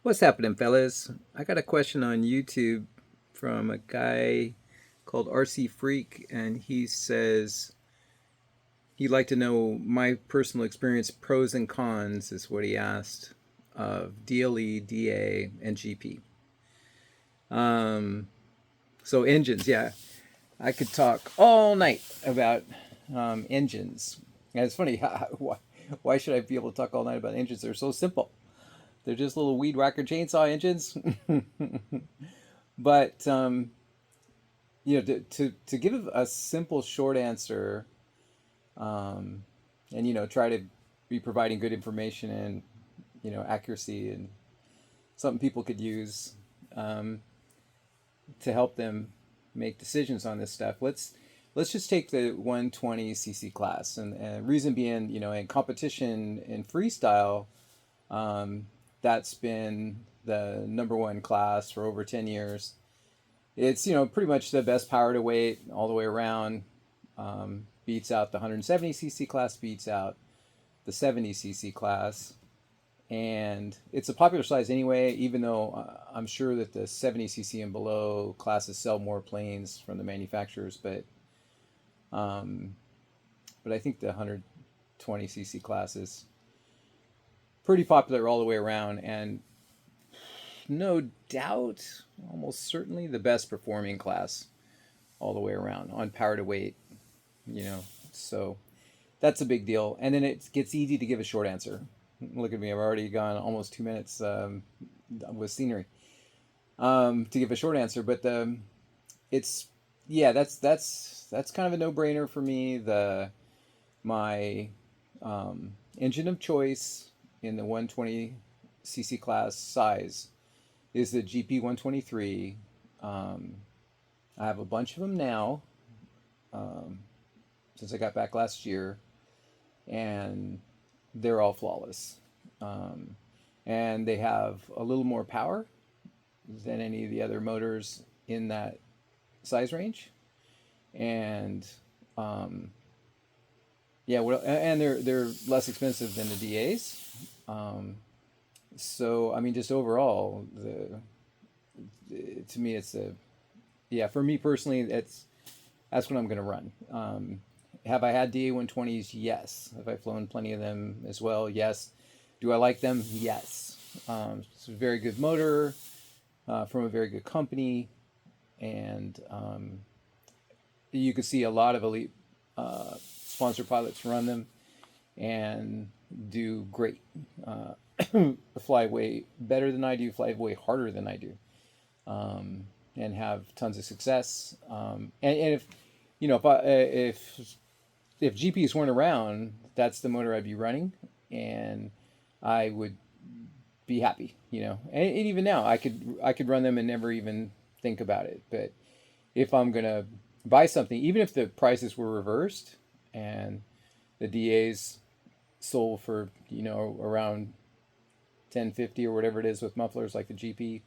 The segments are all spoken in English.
What's happening, fellas? I got a question on YouTube from a guy called RCfreak, and he says he'd like to know my personal experience, pros and cons, is what he asked, of DLE, DA, and GP. Um, so engines, yeah, I could talk all night about engines. And it's funny, why should I be able to talk all night about engines? They're so simple. They're just little weed whacker chainsaw engines. But to give a simple short answer, um, and try to be providing good information and accuracy and something people could use um, to help them make decisions on this stuff. Let's just take the 120 cc class, and reason being, in competition in freestyle, um, that's been the number one class for over 10 years. It's pretty much the best power to weight all the way around. Beats out the 170 cc class, beats out the 70 cc class, and it's a popular size anyway. Even though I'm sure that the 70 cc and below classes sell more planes from the manufacturers, um, but I think the 120 cc class is pretty popular all the way around, and no doubt, almost certainly the best performing class all the way around on power to weight. You know, so that's a big deal. And then it gets easy to give a short answer. Look at me, I've already gone almost 2 minutes with scenery to give a short answer. But it's yeah, that's kind of a no brainer for me. My engine of choice in the 120 cc class size is the GP 123. Um, I have a bunch of them now um, since I got back last year, and they're all flawless. Um, and they have a little more power than any of the other motors in that size range. And yeah, well, and they're less expensive than the DAs. Um, so I mean, just overall, to me, it's a yeah. For me personally, that's what I'm going to run. Have I had DA 120s? Yes. Have I flown plenty of them as well? Yes. Do I like them? Yes. It's a very good motor from a very good company, and you can see a lot of elite sponsor pilots run them and do great. Uh, fly way better than I do, fly way harder than I do, and have tons of success. And if if GPS weren't around, that's the motor I'd be running, and I would be happy. And even now, I could run them and never even think about it. But if I'm gonna buy something, even if the prices were reversed and the DAs sold for around 1050 or whatever it is with mufflers like the GP,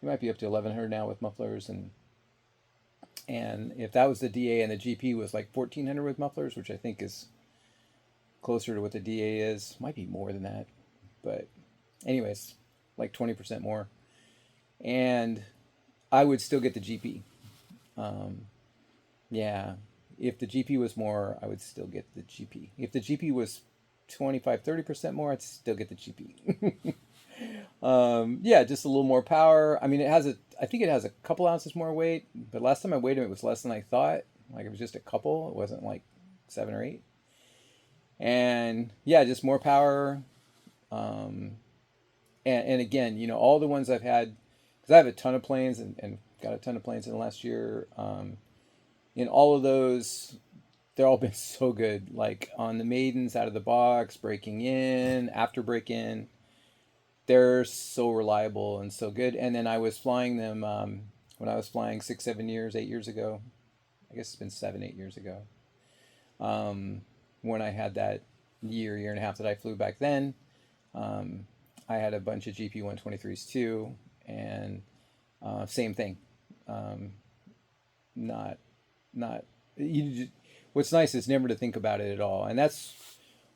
it might be up to 1100 now with mufflers, and if that was the DA and the GP was like 1400 with mufflers, which I think is closer to what the DA is, might be more than that, but anyways, like 20% more, and I would still get the GP. Um, yeah, if the GP was more, I would still get the GP. If the GP was 25-30% more, I'd still get the GP. Yeah, just a little more power. I mean, I think it has a couple ounces more weight, but last time I weighed it was less than I thought. Like it was just a couple. It wasn't like 7 or 8. And yeah, just more power. Um, and again, all the ones I've had, because I have a ton of planes and got a ton of planes in the last year. In all of those, they're all been so good. Like on the maidens out of the box, breaking in, after break in, they're so reliable and so good. And then I was flying them when I was flying 6, 7 years, 8 years ago. I guess it's been 7, 8 years ago. When I had that year and a half that I flew back then, um, I had a bunch of GP 123s too, and same thing. Um, not not you. What's nice is never to think about it at all, and that's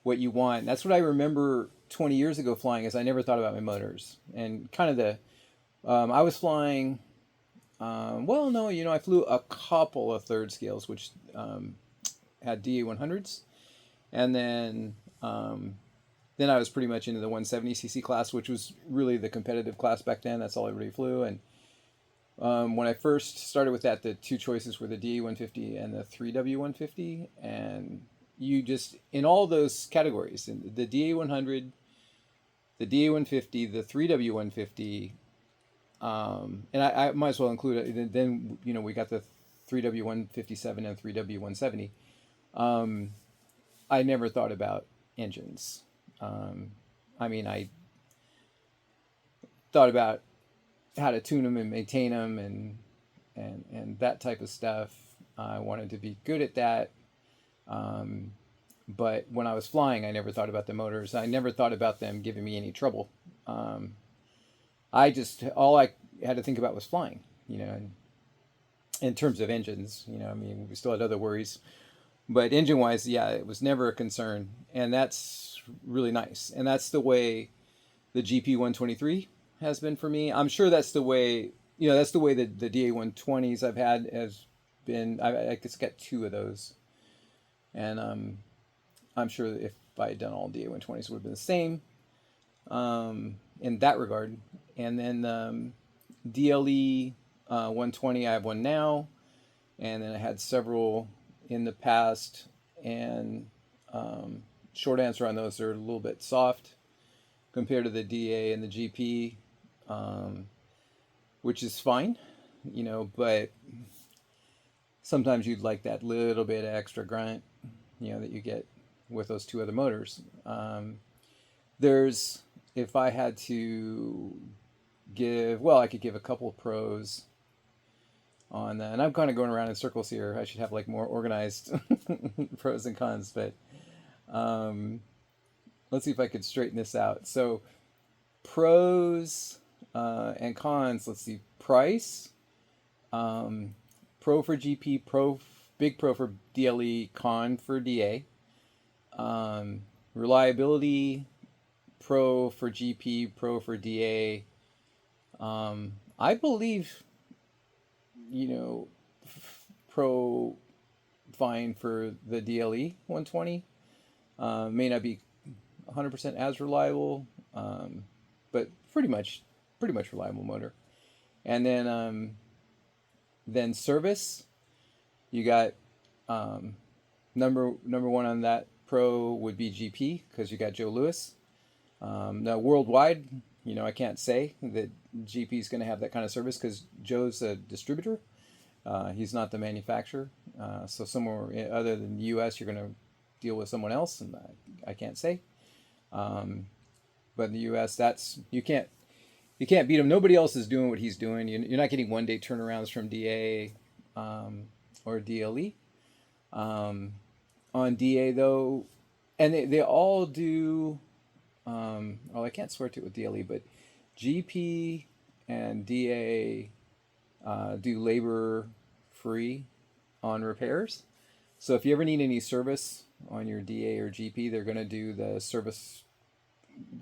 what you want. And that's what I remember 20 years ago flying, is I never thought about my motors. And kind of I was flying, well, no, I flew a couple of third scales, which had DA 100s. And then I was pretty much into the 170cc class, which was really the competitive class back then. That's all everybody flew. And when I first started with that, the two choices were the DA 150 and the 3W 150. And you just, in all those categories, in the DA 100, the DA 150, the 3W 150, and I might as well include it. Then, we got the 3W 157 and 3W 170. I never thought about engines. I thought about how to tune them and maintain them and that type of stuff. I wanted to be good at that. But when I was flying, I never thought about the motors. I never thought about them giving me any trouble. All I had to think about was flying, in terms of engines. We still had other worries. But engine-wise, yeah, it was never a concern. And that's really nice. And that's the way the GP 123 has been for me. I'm sure that's the way, that's the way that the DA 120s I've had has been. I just got two of those. And I'm sure that if I had done all DA 120s, it would have been the same in that regard. And then DLE 120, I have one now. And then I had several in the past. And short answer on those, they're a little bit soft compared to the DA and the GP, which is fine, but sometimes you'd like that little bit of extra grunt, that you get with those two other motors. If I had to I could give a couple of pros on that. And I'm kind of going around in circles here. I should have more organized pros and cons, but let's see if I could straighten this out. So pros and cons, let's see. Price, pro for GP, big pro for DLE, con for DA. Reliability, pro for GP, pro for DA. I believe, pro fine for the DLE 120. May not be 100% as reliable, but pretty much reliable motor. And then service, you got number one on that pro would be GP, because you got Joe Louis. Now worldwide, I can't say that GP is going to have that kind of service, because Joe's a distributor. He's not the manufacturer. So somewhere other than the U.S., you're going to deal with someone else, and I can't say. But in the U.S., you can't beat him. Nobody else is doing what he's doing. You're not getting one-day turnarounds from DA or DLE. On DA, though, and they all do, I can't swear to it with DLE, but GP and DA do labor-free on repairs. So if you ever need any service on your DA or GP, they're going to do the service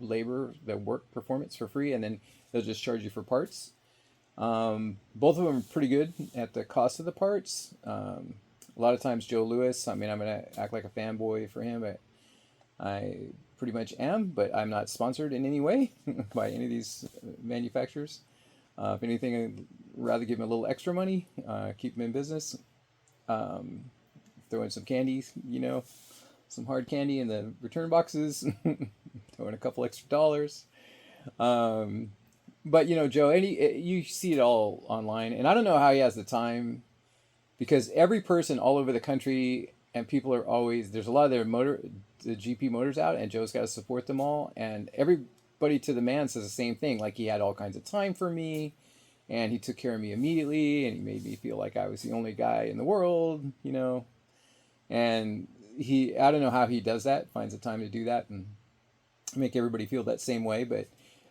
labor, the work performance for free, and then they'll just charge you for parts. Both of them are pretty good at the cost of the parts. A lot of times Joe Louis, I'm going to act like a fanboy for him, but I pretty much am, but I'm not sponsored in any way by any of these manufacturers. If anything, I'd rather give them a little extra money, keep them in business, throw in some candy, some hard candy in the return boxes, throw in a couple extra dollars. But Joe, you see it all online, and I don't know how he has the time, because every person all over the country, and people are always, there's a lot of the GP motors out, and Joe's got to support them all, and everybody to the man says the same thing. Like, he had all kinds of time for me, and he took care of me immediately, and he made me feel like I was the only guy in the world, and I don't know how he does that, finds the time to do that and make everybody feel that same way, but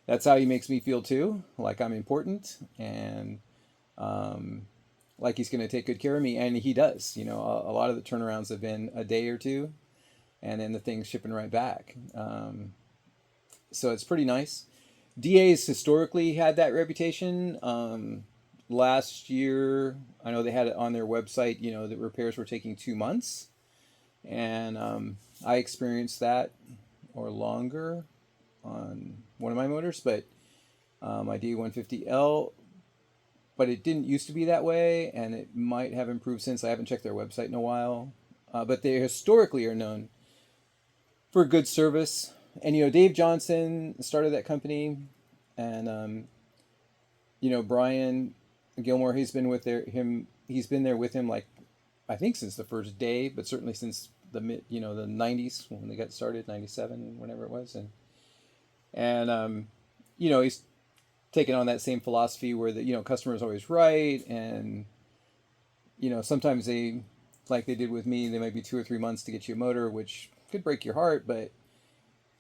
that's how he makes me feel too, like I'm important, and like he's going to take good care of me, and he does. A lot of the turnarounds have been a day or two, and then the thing's shipping right back. So it's pretty nice. DA's historically had that reputation. Last year, I know they had it on their website, the repairs were taking 2 months. And I experienced that or longer on one of my motors, but my D150L. But it didn't used to be that way, and it might have improved since. I haven't checked their website in a while. But they historically are known for good service. And Dave Johnson started that company, and Brian Gilmore, he's been with him. He's been there with him, like, I think since the first day, but certainly since the the 90s when they got started, 97, whenever it was, and he's taken on that same philosophy where the customer is always right, and sometimes they, like they did with me, they might be 2 or 3 months to get you a motor, which could break your heart, but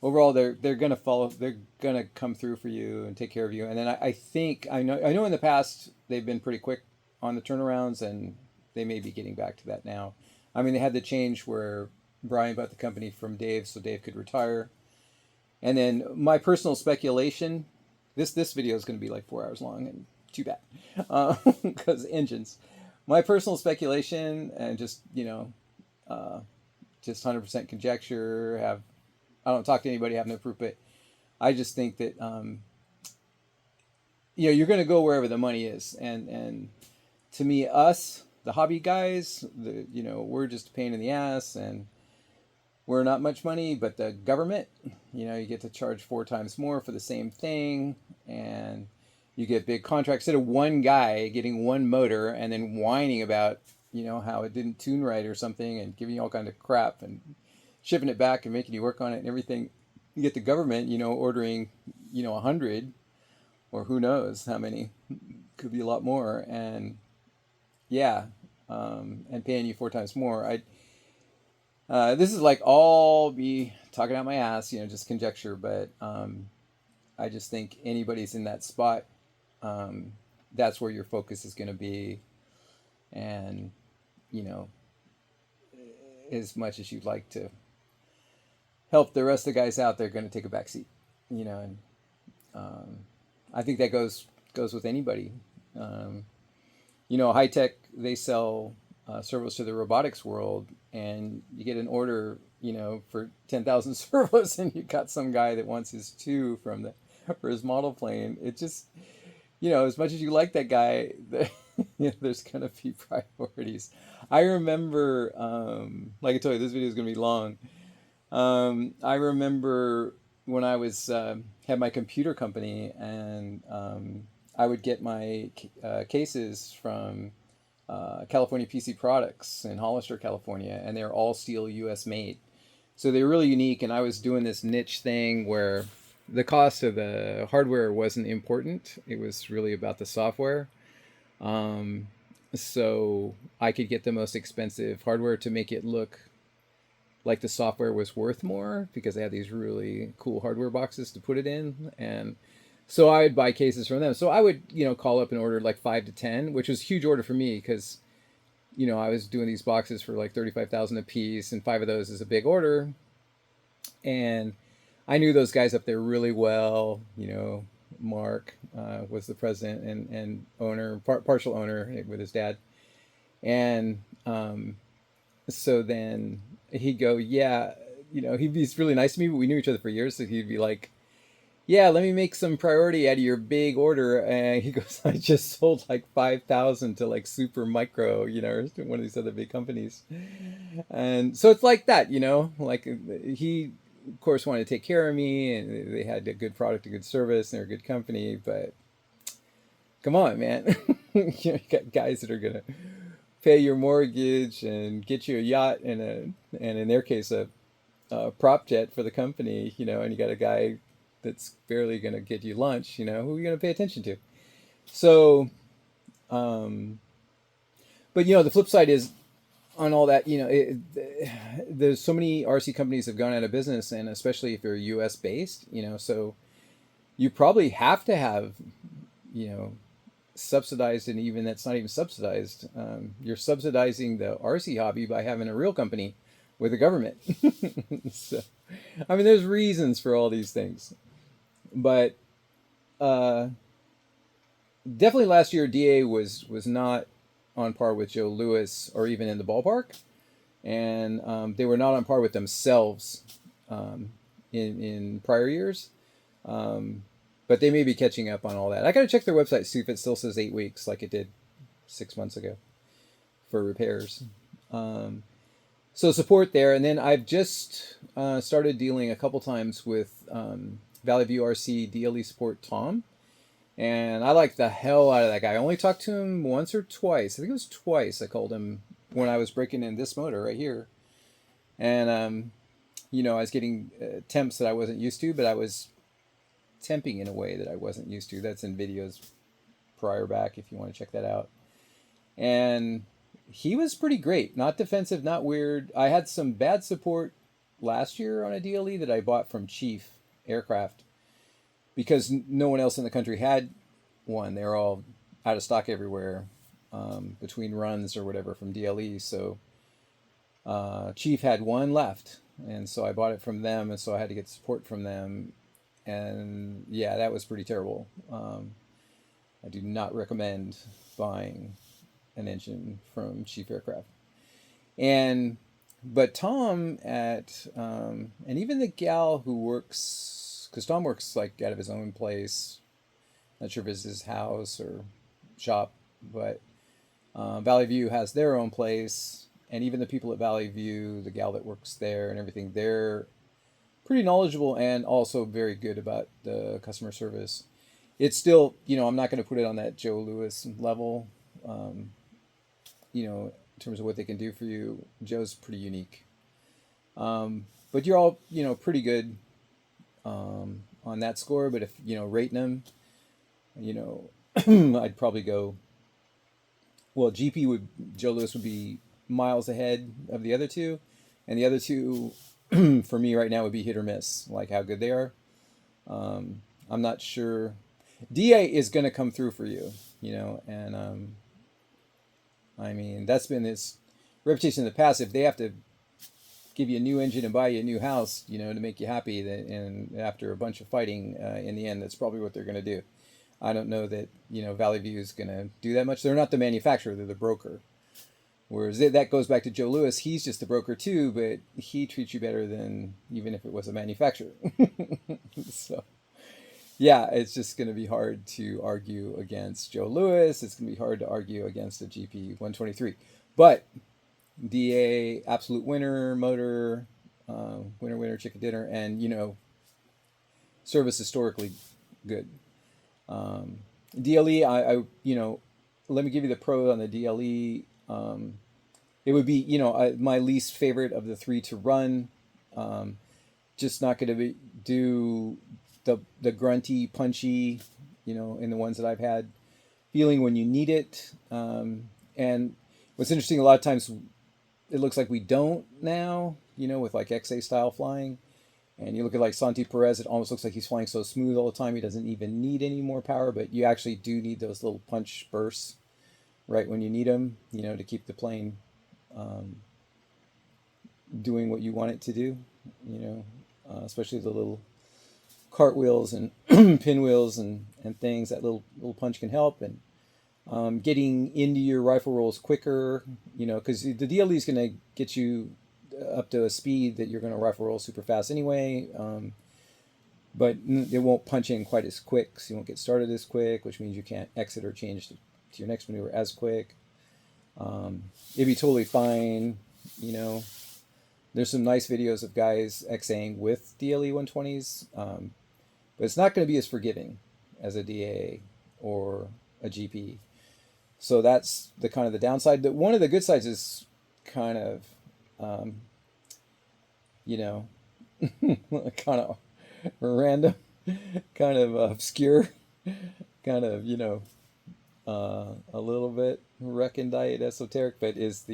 overall they're gonna follow, they're gonna come through for you and take care of you. And then I think I know in the past they've been pretty quick on the turnarounds, and they may be getting back to that now. I mean, they had the change where Brian bought the company from Dave so Dave could retire. And then my personal speculation, this video is going to be like 4 hours long, and too bad, because engines. My personal speculation, and just just 100% conjecture. I don't talk to anybody, have no proof, but I just think that you're going to go wherever the money is, and to me, us, the hobby guys, we're just a pain in the ass, and we're not much money. But the government, you get to charge 4 times more for the same thing, and you get big contracts. Instead of one guy getting one motor and then whining about how it didn't tune right or something, and giving you all kind of crap and shipping it back and making you work on it and everything, you get the government ordering 100, or who knows how many, could be a lot more, and and paying you 4 times more. This is like all me talking out my ass, just conjecture, but I just think anybody's in that spot, that's where your focus is going to be. And as much as you'd like to help the rest of the guys out, they're going to take a back seat, and I think that goes with anybody. High tech, they sell servos to the robotics world, and you get an order, for 10,000 servos, and you got some guy that wants his 2 for his model plane. It just, as much as you like that guy, there's gonna be priorities. I remember, like I told you, this video is gonna be long. I remember when I was had my computer company, and I would get my cases from California PC Products in Hollister, California, and they're all steel U.S. made. So they're really unique, and I was doing this niche thing where the cost of the hardware wasn't important. It was really about the software. So I could get the most expensive hardware to make it look like the software was worth more, because they had these really cool hardware boxes to put it in. And so I would buy cases from them. So I would, call up and order like 5 to 10, which was a huge order for me, because, I was doing these boxes for like 35,000 a piece, and 5 of those is a big order. And I knew those guys up there really well. Mark was the president and owner, partial owner with his dad. And so then he'd go, yeah, he'd be really nice to me, but we knew each other for years. So he'd be like, yeah, let me make some priority out of your big order. And he goes, I just sold like 5,000 to like Super Micro, or one of these other big companies. And so it's like that, like he, of course, wanted to take care of me, and they had a good product, a good service, and they're a good company. But come on, man. You got guys that are going to pay your mortgage and get you a yacht and in their case, a prop jet for the company, and you got a guy that's barely going to get you lunch, who are you going to pay attention to? So, but the flip side is, on all that, there's so many RC companies have gone out of business, and especially if you're U.S. based, so you probably have to have, subsidized, and even that's not even subsidized. You're subsidizing the RC hobby by having a real company with the government. So, I mean, there's reasons for all these things, but uh, definitely last year DA was not on par with Joe Louis or even in the ballpark, and they were not on par with themselves um, in prior years. Um, but they may be catching up on all that. I got to check their website, see if it still says 8 weeks like it did 6 months ago for repairs. Um, so support there, and then I've just started dealing a couple times with Valley View RC DLE support Tom, and I like the hell out of that guy. I only talked to him once or twice. I think it was twice. I called him when I was breaking in this motor right here, and I was getting temps that I wasn't used to, but I was temping in a way that I wasn't used to. That's in videos prior back if you want to check that out. And he was pretty great. Not defensive, not weird. I had some bad support last year on a DLE that I bought from Chief Aircraft because no one else in the country had one. They were all out of stock everywhere between runs or whatever from DLE. So Chief had one left, and so I bought it from them, and so I had to get support from them. And yeah, that was pretty terrible. I do not recommend buying an engine from Chief Aircraft. But Tom and even the gal who works, because Tom works like out of his own place, not sure if it's his house or shop, but Valley View has their own place, and even the people at Valley View, the gal that works there and everything, they're pretty knowledgeable and also very good about the customer service. It's still, I'm not going to put it on that Joe Louis level, in terms of what they can do for you. Joe's pretty unique. But you're all, pretty good on that score. But if, rating them, I'd probably go, well, Joe Louis would be miles ahead of the other two. And the other two, for me right now, would be hit or miss, like how good they are. I'm not sure. DA is going to come through for you, and I mean, that's been its reputation in the past. If they have to give you a new engine and buy you a new house, to make you happy, and after a bunch of fighting, in the end, that's probably what they're going to do. I don't know that, Valley View is going to do that much. They're not the manufacturer, they're the broker. Whereas that goes back to Joe Louis. He's just the broker too, but he treats you better than even if it was a manufacturer. So, yeah, it's just going to be hard to argue against Joe Louis. It's going to be hard to argue against a GP 123. But DA, absolute winner, motor, winner, chicken dinner, and, service historically good. DLE, let me give you the pro on the DLE. It would be, my least favorite of the three to run. Just not going to do the grunty, punchy, in the ones that I've had feeling when you need it. And what's interesting, a lot of times it looks like we don't now, with like XA style flying. And you look at like Santi Perez, it almost looks like he's flying so smooth all the time. He doesn't even need any more power, but you actually do need those little punch bursts right when you need them, to keep the plane doing what you want it to do, especially the little cartwheels and pinwheels and things. That little punch can help, and getting into your rifle rolls quicker, because the DLE is going to get you up to a speed that you're going to rifle roll super fast anyway, but it won't punch in quite as quick, so you won't get started as quick, which means you can't exit or change to your next maneuver as quick. It'd be totally fine, There's some nice videos of guys XAing with DLE 120s, but it's not going to be as forgiving as a DA or a GP. So that's the kind of the downside. But one of the good sides is kind of, kind of random, kind of obscure, kind of, a little bit recondite esoteric, but is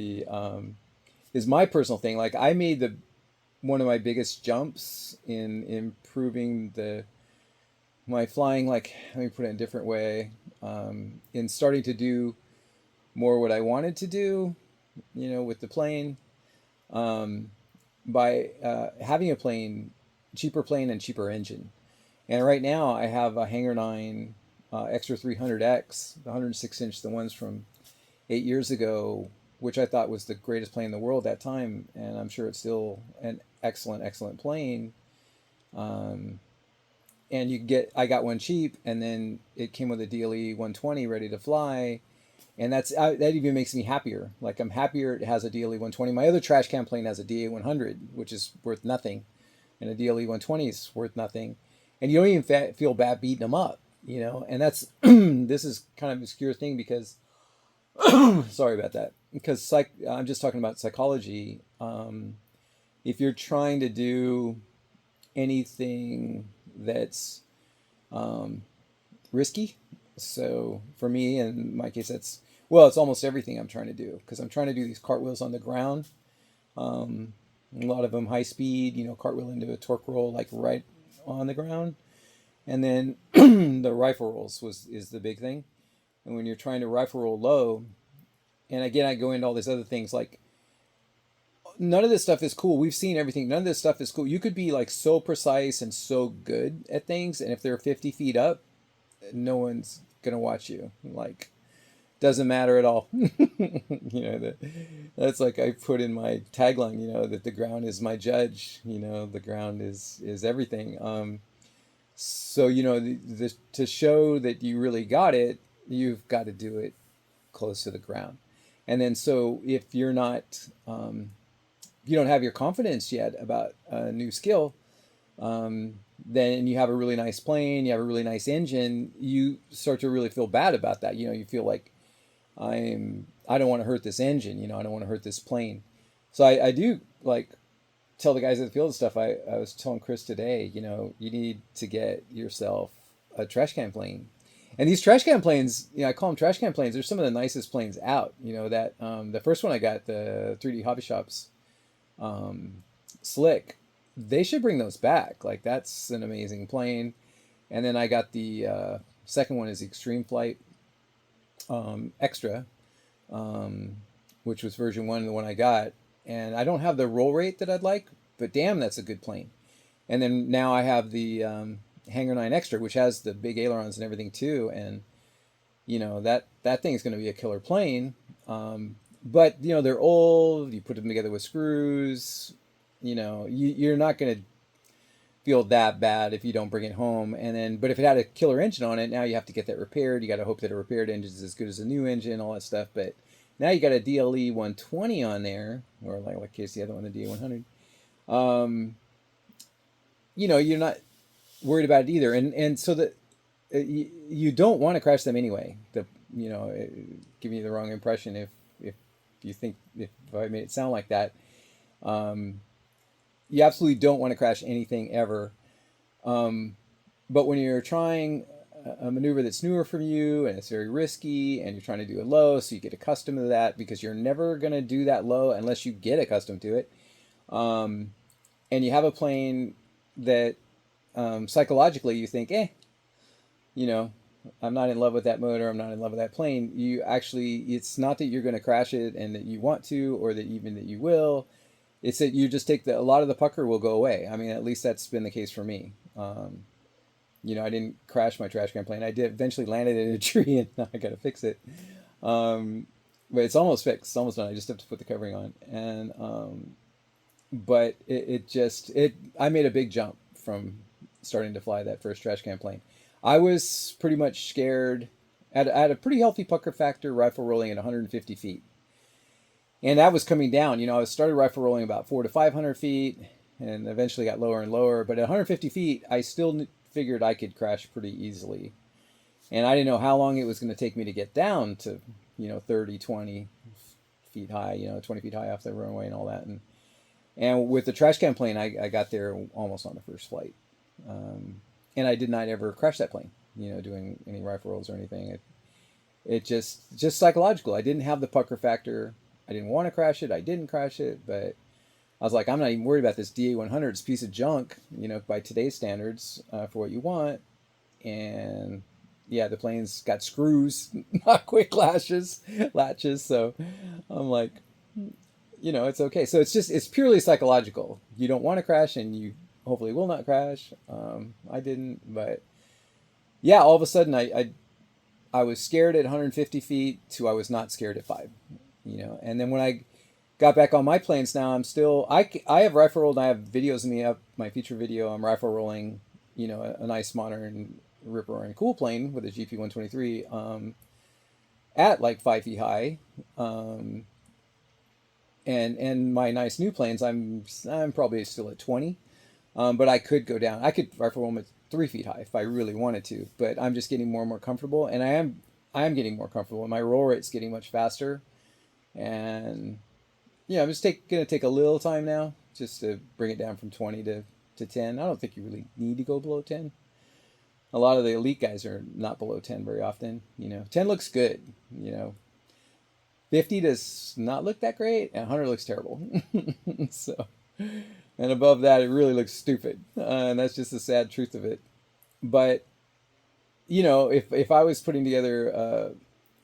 my personal thing. Like, I made one of my biggest jumps in improving my flying, like, let me put it in a different way, in starting to do more what I wanted to do, with the plane. by having a cheaper plane and cheaper engine. And right now I have a Hangar 9 Extra 300X, the 106-inch, the ones from 8 years ago, which I thought was the greatest plane in the world at that time, and I'm sure it's still an excellent, excellent plane. Um, and I got one cheap, and then it came with a DLE 120 ready to fly, and that even makes me happier. Like, I'm happier it has a DLE 120. My other trash can plane has a DA 100, which is worth nothing, and a DLE 120 is worth nothing, and you don't even feel bad beating them up, you know. And that's this is kind of an obscure thing because sorry about that, because I'm just talking about psychology. If you're trying to do anything that's um, risky. So for me, in my case, it's almost everything I'm trying to do, because I'm trying to do these cartwheels on the ground. Um, a lot of them high speed, cartwheel into a torque roll, like right on the ground. And then the rifle rolls is the big thing. And when you're trying to rifle roll low, and again, I go into all these other things, like, none of this stuff is cool. We've seen everything. None of this stuff is cool. You could be like so precise and so good at things, and if they're 50 feet up, no one's gonna watch you. Like, doesn't matter at all. That's like I put in my tagline. That the ground is my judge. The ground is everything. So to show that you really got it, you've got to do it close to the ground. And then, so if you're not, you don't have your confidence yet about a new skill, then you have a really nice plane, you have a really nice engine, you start to really feel bad about that. You feel like, I don't want to hurt this engine, I don't want to hurt this plane. So I do, like, tell the guys at the field stuff. I was telling Chris today, you need to get yourself a trash can plane. And these trash can planes, I call them trash can planes. They're some of the nicest planes out. That the first one I got, the 3D Hobby Shops Slick, they should bring those back. Like, that's an amazing plane. And then I got the second one is Extreme Flight Extra, which was version 1, the one I got. And I don't have the roll rate that I'd like, but damn, that's a good plane. And then now I have the Hangar 9 Extra, which has the big ailerons and everything too. And that thing is going to be a killer plane. But they're old. You put them together with screws. You're not going to feel that bad if you don't bring it home. And then, but if it had a killer engine on it, now you have to get that repaired. You got to hope that a repaired engine is as good as a new engine, all that stuff. But now you got a DLE 120 on there, or like case the other one, the DA 100. You're not worried about it either. And so that you don't want to crash them anyway. Giving you the wrong impression if you think, if I made it sound like that. You absolutely don't want to crash anything ever. But when you're trying a maneuver that's newer from you and it's very risky, and you're trying to do it low, so you get accustomed to that, because you're never going to do that low unless you get accustomed to it. And you have a plane that psychologically you think, I'm not in love with that motor, I'm not in love with that plane. It's not that you're going to crash it and that you want to, or that even that you will. It's that you just a lot of the pucker will go away. I mean, at least that's been the case for me. I didn't crash my trash can plane. I did eventually landed in a tree, and now I got to fix it. But it's almost fixed. It's almost done. I just have to put the covering on. And but I made a big jump from starting to fly that first trash can plane. I was pretty much scared. I had a pretty healthy pucker factor rifle rolling at 150 feet. And that was coming down. I started rifle rolling about 400 to 500 feet, and eventually got lower and lower. But at 150 feet, I still figured I could crash pretty easily. And I didn't know how long it was going to take me to get down to, 30, 20 feet high, 20 feet high off the runway and all that. And with the trash can plane, I got there almost on the first flight. And I did not ever crash that plane, doing any rifle rolls or anything. It just psychological. I didn't have the pucker factor. I didn't want to crash it. I didn't crash it, but I was like, I'm not even worried about this DA 100. It's a piece of junk, by today's standards, for what you want. And yeah, the plane's got screws, not quick latches. So I'm like, it's okay. So it's purely psychological. You don't want to crash, and you hopefully will not crash. I didn't, but yeah, all of a sudden I was scared at 150 feet to I was not scared at 5. And then when I got back on my planes now, I'm still I have rifle rolled. I have videos of me up my feature video. I'm rifle rolling, a nice modern rip roaring cool plane with a GP 123 at like 5 feet high. And my nice new planes, I'm probably still at 20, but I could go down. I could rifle roll them at 3 feet high if I really wanted to. But I'm just getting more and more comfortable, and I am getting more comfortable. And my roll rate's getting much faster, and I'm just gonna take a little time now just to bring it down from 20 to 10. I don't think you really need to go below 10. A lot of the elite guys are not below 10 very often. 10 looks good. 50 does not look that great, and 100 looks terrible. So, and above that, it really looks stupid, and that's just the sad truth of it. But if I was putting together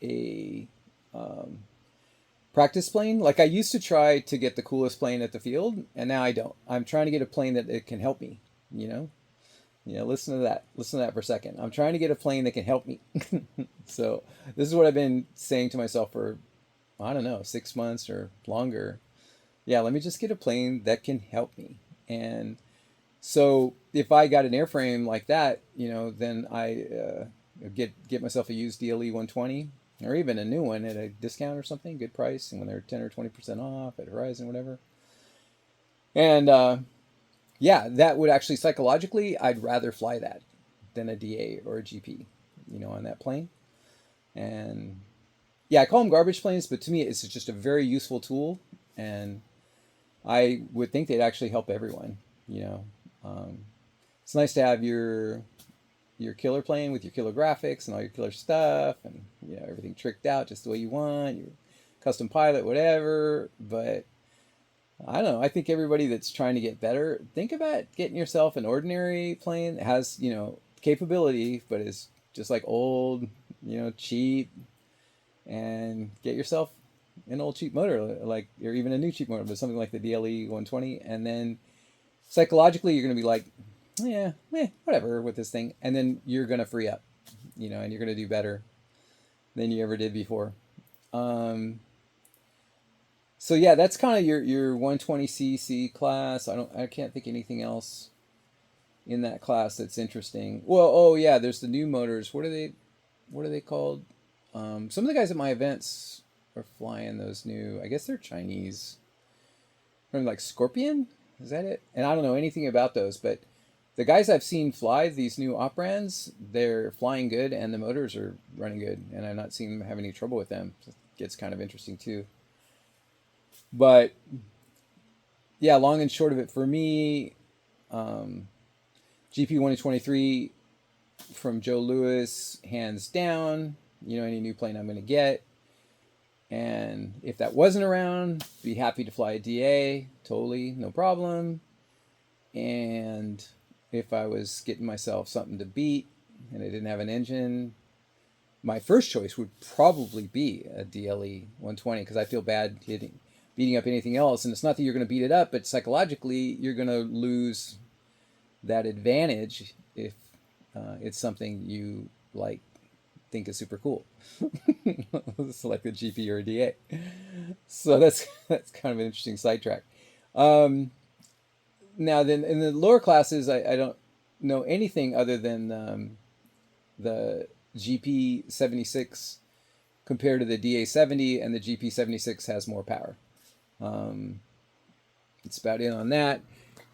a practice plane, like I used to try to get the coolest plane at the field, and now I don't. I'm trying to get a plane that it can help me. Listen to that. Listen to that for a second. I'm trying to get a plane that can help me. So this is what I've been saying to myself for, I don't know, 6 months or longer. Yeah, let me just get a plane that can help me. And so if I got an airframe like that, then I get myself a used DLE 120 or even a new one at a discount or something, good price, and when they're 10 or 20% off at Horizon, whatever. And yeah, that would actually psychologically, I'd rather fly that than a DA or a GP, on that plane. And yeah, I call them garbage planes, but to me, it's just a very useful tool, and I would think they'd actually help everyone. It's nice to have your killer plane with your killer graphics and all your killer stuff, and everything tricked out just the way you want, your custom pilot, whatever. But I don't know. I think everybody that's trying to get better, think about getting yourself an ordinary plane that has capability, but is just like old, cheap, and get yourself an old cheap motor, like, or even a new cheap motor, but something like the DLE 120, and then psychologically you're going to be like, yeah, whatever with this thing, and then you're going to free up, and you're going to do better than you ever did before. So yeah, that's kind of your 120cc class. I can't think anything else in that class that's interesting. Well, oh yeah, there's the new motors. What are they called? Some of the guys at my events are flying those new. I guess they're Chinese. From like Scorpion, is that it? And I don't know anything about those, but the guys I've seen fly these new op brands, they're flying good, and the motors are running good, and I'm not seeing them have any trouble with them. It gets kind of interesting too. But yeah, long and short of it for me, GP 123 from Joe Louis, hands down. Any new plane I'm going to get. And if that wasn't around, be happy to fly a DA, totally, no problem. And if I was getting myself something to beat and I didn't have an engine, my first choice would probably be a DLE 120, because I feel bad beating up anything else. And it's not that you're going to beat it up, but psychologically you're going to lose that advantage if it's something you think is super cool. It's like a GP or a DA. So that's kind of an interesting sidetrack. Now then, in the lower classes, I don't know anything other than the GP 76 compared to the DA 70, and the GP 76 has more power. It's about it on that.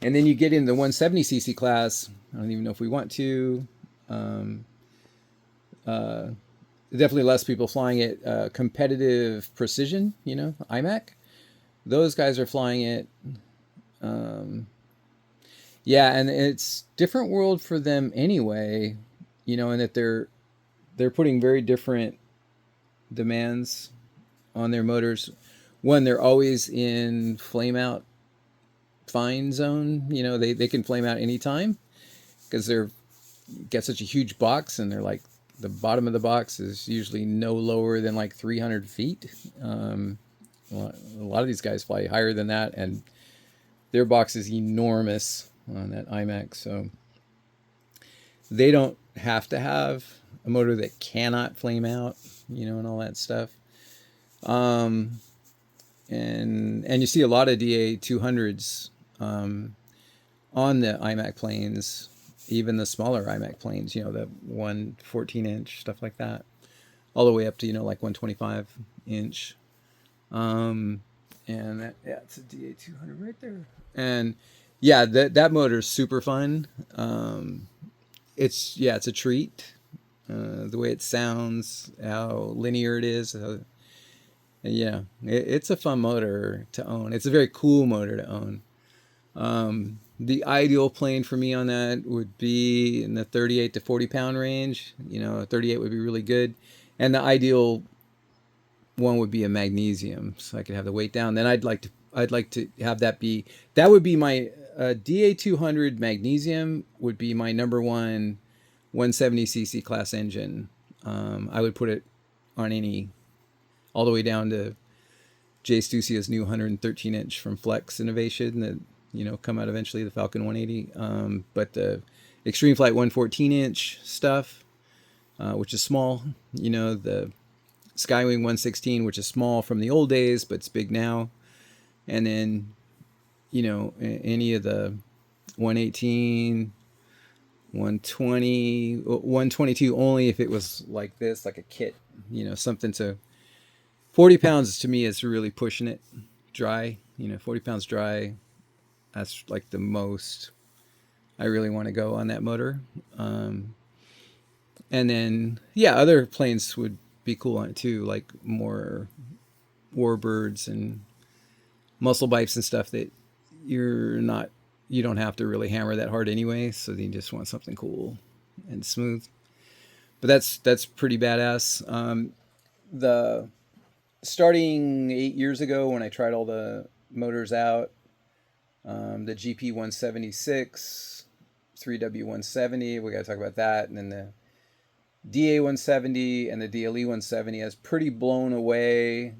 And then you get in the 170cc class. I don't even know if we want to. Definitely less people flying it. Competitive precision, IMAC. Those guys are flying it. Yeah, and it's different world for them anyway, in that they're putting very different demands on their motors. One, they're always in flame out fine zone. They can flame out anytime because they're got such a huge box, and they're like, the bottom of the box is usually no lower than like 300 feet when A lot of these guys fly higher than that, and their box is enormous on that IMAX. So they don't have to have a motor that cannot flame out, and all that stuff. Um, and you see a lot of DA 200s on the IMAC planes, even the smaller IMAC planes, the 114-inch stuff like that, all the way up to like 125-inch. And it's a DA 200 right there. And yeah, that motor is super fun. It's a treat. The way it sounds, how linear it is. It's a fun motor to own. It's a very cool motor to own. The ideal plane for me on that would be in the 38 to 40 pound range. 38 would be really good. And the ideal one would be a magnesium, so I could have the weight down. Then I'd like to have that would be my DA 200 magnesium would be my number one 170cc class engine. I would put it on all the way down to Jay Stussia's new 113-inch from Flex Innovation that come out eventually, the Falcon 180. But the Extreme Flight 114-inch stuff, which is small. The Skywing 116, which is small from the old days, but it's big now. And then, any of the 118, 120, 122 only if it was like this, like a kit, something to 40 pounds to me is really pushing it dry. 40 pounds dry. That's like the most I really want to go on that motor. And then, other planes would be cool on it too, like more warbirds and muscle bipes and stuff that you don't have to really hammer that hard anyway. So you just want something cool and smooth. But that's pretty badass. The starting 8 years ago when I tried all the motors out, the GP 176, 3W 170, we got to talk about that, and then the DA 170 and the DLE 170. I was pretty blown away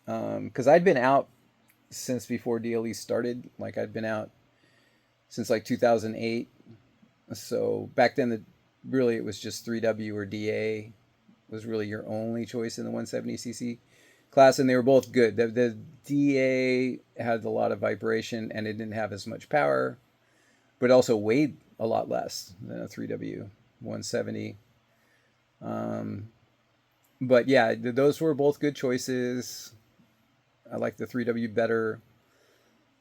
because I'd been out since before DLE started. Like I'd been out since like 2008. So back then, really it was just 3W or DA was really your only choice in the 170cc class, and they were both good. The DA had a lot of vibration and it didn't have as much power, but also weighed a lot less than a 3W 170. But yeah, those were both good choices. I like the 3W better.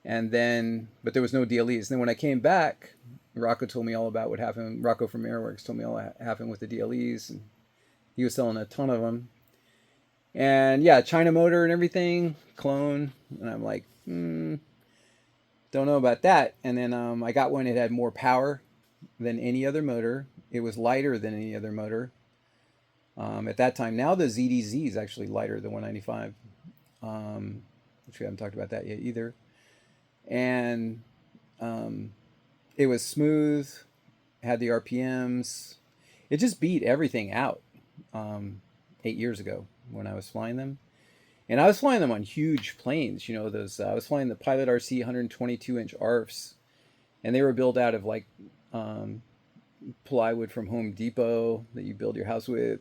And then, but there was no DLEs. Then when I came back, Rocco told me all about what happened. Rocco from Airworks told me all that happened with the DLEs. And he was selling a ton of them. And yeah, China motor and everything, clone. And I'm like, don't know about that. And then I got one. It had more power than any other motor. It was lighter than any other motor. At that time, now the ZDZ is actually lighter than 195, which we haven't talked about that yet either. And it was smooth, had the RPMs. It just beat everything out 8 years ago when I was flying them. And I was flying them on huge planes, those. I was flying the Pilot RC 122-inch ARFs, and they were built out of like plywood from Home Depot that you build your house with.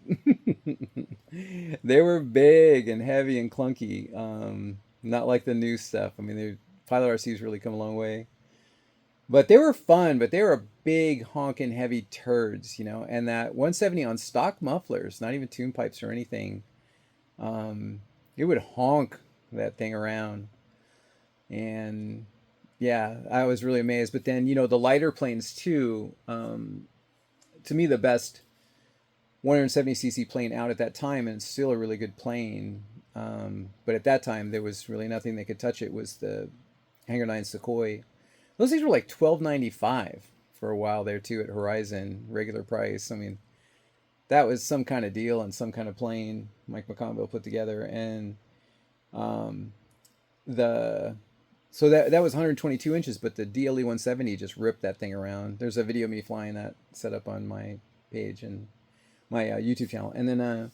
They were big and heavy and clunky, not like the new stuff. I mean, the Pilot RC's really come a long way. But they were fun, but they were big, honking, heavy turds, And that 170 on stock mufflers, not even tune pipes or anything, it would honk that thing around. And yeah, I was really amazed. But then, the lighter planes too, to me, the best 170cc plane out at that time, and it's still a really good plane. But at that time, there was really nothing that could touch it, was the Hangar 9 Sukhoi. Those things were like $12.95 for a while there too at Horizon, regular price. I mean, that was some kind of deal and some kind of plane Mike McConville put together. And so that was 122 inches, but the DLE 170 just ripped that thing around. There's a video of me flying that set up on my page and my YouTube channel. And then,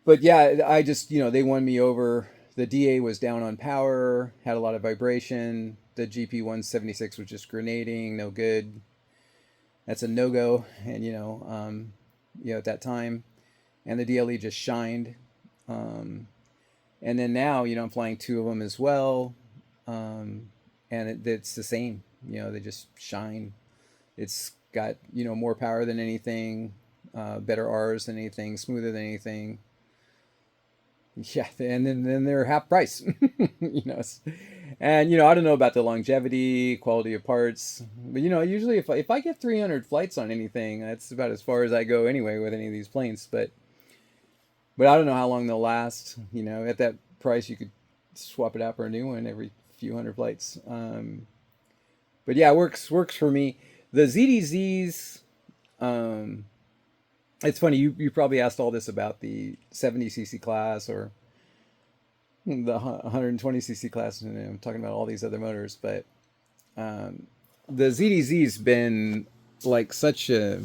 but yeah, I just, they won me over the DA was down on power, had a lot of vibration. The GP176 was just grenading, no good. That's a no go. And at that time, and the DLE just shined. And then now, I'm flying two of them as well, and it's the same. They just shine. It's got more power than anything, better R's than anything, smoother than anything. Yeah, and then they're half price. And I don't know about the longevity, quality of parts, but usually if I get 300 flights on anything, that's about as far as I go anyway with any of these planes. But I don't know how long they'll last. At that price, you could swap it out for a new one every few hundred flights. But yeah, it works for me. The ZDZs, it's funny. You probably asked all this about the 70cc class or the 120cc class, and I'm talking about all these other motors. But the ZDZ's been like such a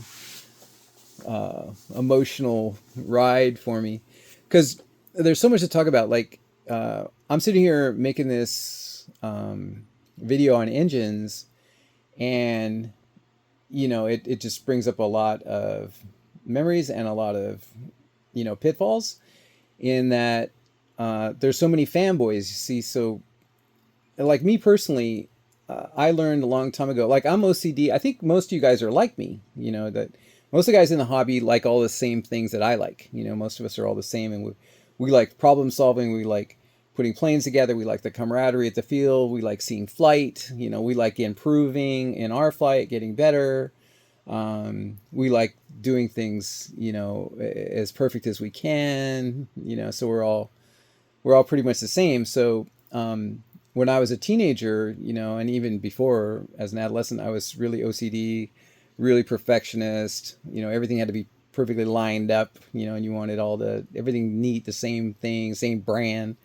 emotional ride for me, because there's so much to talk about. Like I'm sitting here making this video on engines, and it just brings up a lot of memories and a lot of pitfalls, in that there's so many fanboys, you see. So like me personally, I learned a long time ago, like I'm OCD. I think most of you guys are like me, that most of the guys in the hobby like all the same things that I like. Most of us are all the same, and we like problem solving. We like putting planes together. We like the camaraderie at the field. We like seeing flight. We like improving in our flight, getting better. We like doing things, as perfect as we can. So we're all pretty much the same. So when I was a teenager, and even before as an adolescent, I was really OCD, really perfectionist. Everything had to be perfectly lined up, and you wanted everything neat, the same thing, same brand.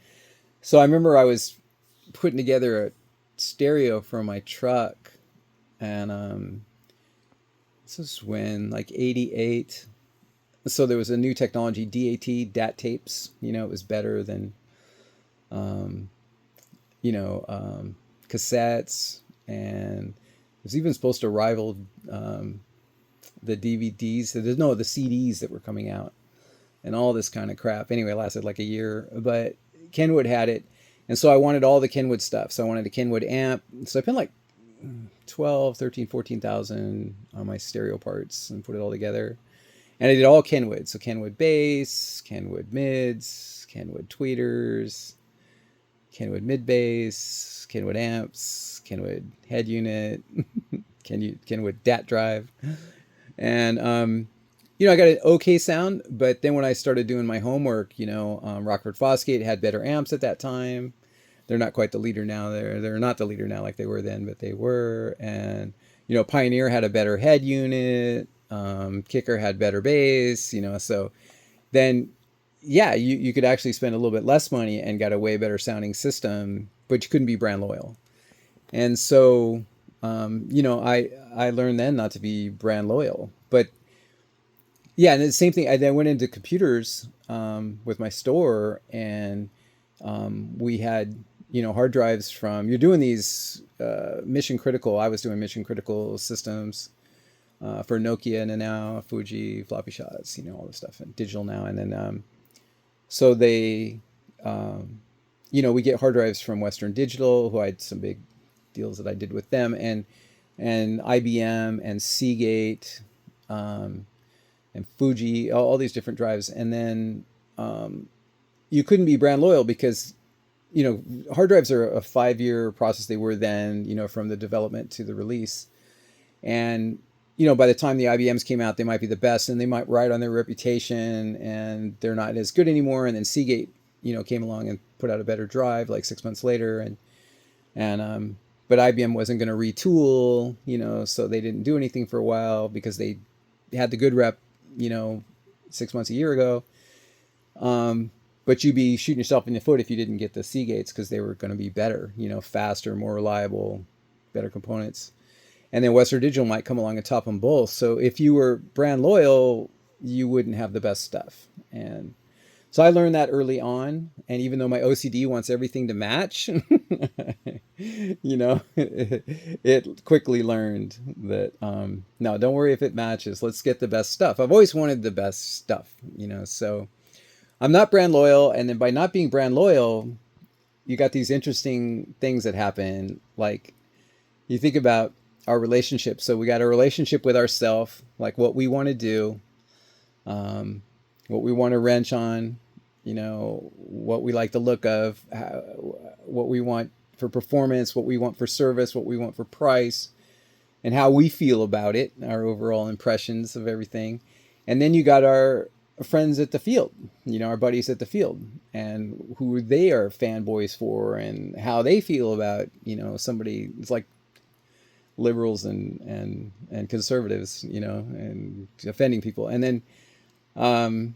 So I remember I was putting together a stereo for my truck, and this was when, like, 88. So there was a new technology, DAT tapes. It was better than cassettes, and it was even supposed to rival the DVDs. The CDs that were coming out, and all this kind of crap. Anyway, it lasted like a year, but Kenwood had it, and so I wanted all the Kenwood stuff. So I wanted a Kenwood amp. So I spent like 12, 13, 14,000 on my stereo parts and put it all together. And I did all Kenwood. So Kenwood bass, Kenwood mids, Kenwood tweeters, Kenwood mid bass, Kenwood amps, Kenwood head unit, Kenwood DAT drive. And, I got an okay sound, but then when I started doing my homework, Rockford Fosgate had better amps at that time. They're not quite the leader now. They're not the leader now like they were then, but they were. And, Pioneer had a better head unit. Kicker had better bass, so then, yeah, you could actually spend a little bit less money and got a way better sounding system, but you couldn't be brand loyal. And so, I learned then not to be brand loyal. But yeah, and the same thing, I then went into computers with my store, and we had, hard drives from, you're doing these mission critical, I was doing mission critical systems for Nokia and now Fuji, floppy shots, all this stuff, and digital now. And then, so they, we get hard drives from Western Digital, who I had some big deals that I did with them, and IBM and Seagate, and Fuji, all these different drives. And then you couldn't be brand loyal because, hard drives are a 5-year process. They were then, from the development to the release. And, by the time the IBMs came out, they might be the best, and they might ride on their reputation, and they're not as good anymore. And then Seagate, came along and put out a better drive like 6 months later. And but IBM wasn't going to retool, so they didn't do anything for a while because they had the good rep, 6 months, a year ago. But you'd be shooting yourself in the foot if you didn't get the Seagates, because they were going to be better, faster, more reliable, better components. And then Western Digital might come along and top them both. So if you were brand loyal, you wouldn't have the best stuff. And So I learned that early on, and even though my OCD wants everything to match, it quickly learned that no, don't worry if it matches. Let's get the best stuff. I've always wanted the best stuff, so I'm not brand loyal, and then by not being brand loyal, you got these interesting things that happen. Like you think about our relationship. So we got a relationship with ourself, like what we want to do, what we want to wrench on, what we like the look of, what we want for performance, what we want for service, what we want for price, and how we feel about it, our overall impressions of everything. And then you got our friends at the field, our buddies at the field, and who they are fanboys for, and how they feel about, somebody. It's like liberals and conservatives, and offending people. And then, and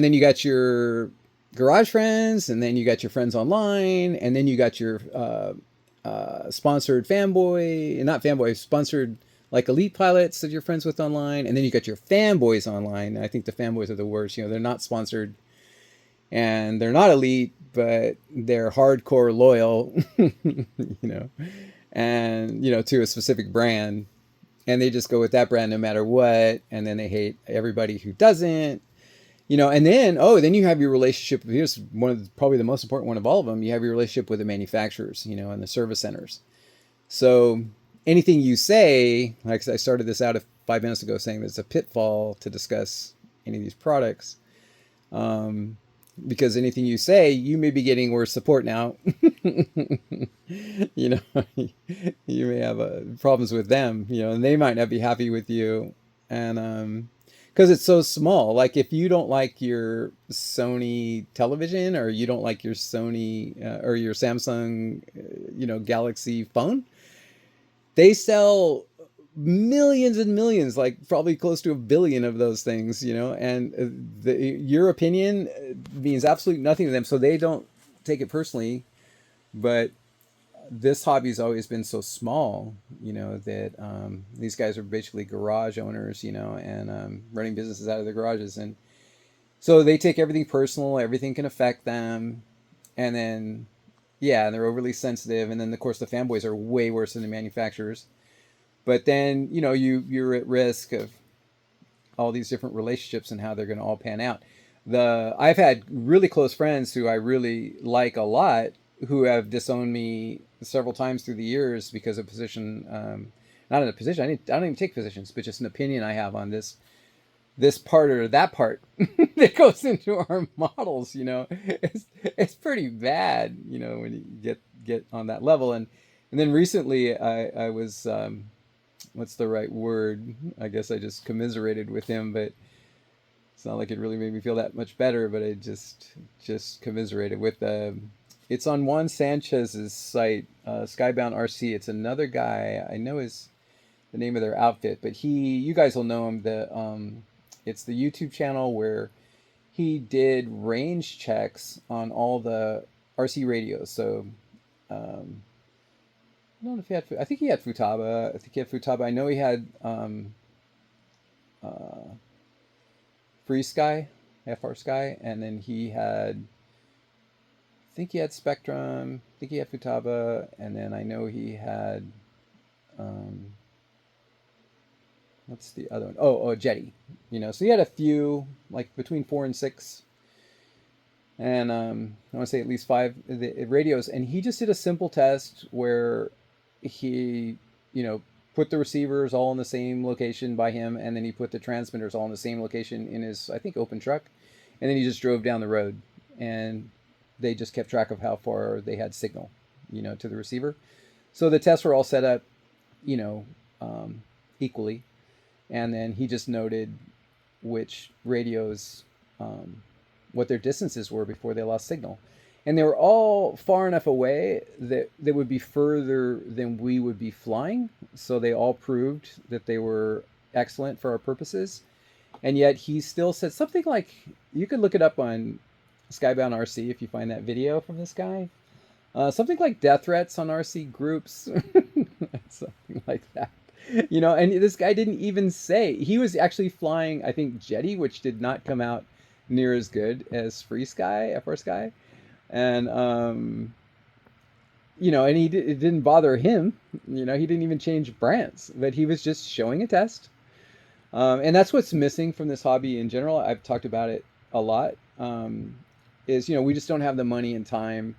then you got your garage friends, and then you got your friends online, and then you got your sponsored fanboy, not fanboy, sponsored like elite pilots that you're friends with online, and then you got your fanboys online. I think the fanboys are the worst. They're not sponsored, and they're not elite, but they're hardcore loyal, and to a specific brand, and they just go with that brand no matter what, and then they hate everybody who doesn't. And then you have your relationship. Here's probably the most important one of all of them. You have your relationship with the manufacturers, and the service centers. So anything you say, like I started this out 5 minutes ago saying there's a pitfall to discuss any of these products, because anything you say, you may be getting worse support now. You may have problems with them, and they might not be happy with you, and because it's so small. Like if you don't like your Sony television, or you don't like your Sony or your Samsung, Galaxy phone, they sell millions and millions, like probably close to 1 billion of those things, and your opinion means absolutely nothing to them. So they don't take it personally. But this hobby's always been so small, that these guys are basically garage owners, and running businesses out of their garages. And so they take everything personal, everything can affect them. And then, yeah, and they're overly sensitive. And then, of course, the fanboys are way worse than the manufacturers. But then, you're at risk of all these different relationships and how they're going to all pan out. I've had really close friends who I really like a lot, who have disowned me several times through the years because of position, not in a position, I don't even take positions, but just an opinion I have on this part or that part that goes into our models. It's pretty bad, when you get on that level. And then recently I was, what's the right word? I guess I just commiserated with him, but it's not like it really made me feel that much better, but I just commiserated with it's on Juan Sanchez's site, Skybound RC. It's another guy. I know the name of their outfit, but you guys will know him. It's the YouTube channel where he did range checks on all the RC radios. So, I don't know if he had. I think he had Futaba. I know he had Free Sky, FR Sky, and then he had. I think he had Spectrum. I think he had Futaba, and then I know he had. What's the other one? Oh, Jetty. So he had a few, like between 4 and 6, and I want to say at least 5 radios. And he just did a simple test where he, put the receivers all in the same location by him, and then he put the transmitters all in the same location in his, I think, open truck, and then he just drove down the road, and they just kept track of how far they had signal, to the receiver. So the tests were all set up, equally. And then he just noted which radios, what their distances were before they lost signal. And they were all far enough away that they would be further than we would be flying. So they all proved that they were excellent for our purposes. And yet he still said something like, you could look it up on Skybound RC if you find that video from this guy. Something like death threats on RC groups. Something like that. And this guy didn't even say. He was actually flying, I think, Jetty, which did not come out near as good as Free Sky, FR Sky, and and it didn't bother him. He didn't even change brands, but he was just showing a test. And that's what's missing from this hobby in general. I've talked about it a lot. Is we just don't have the money and time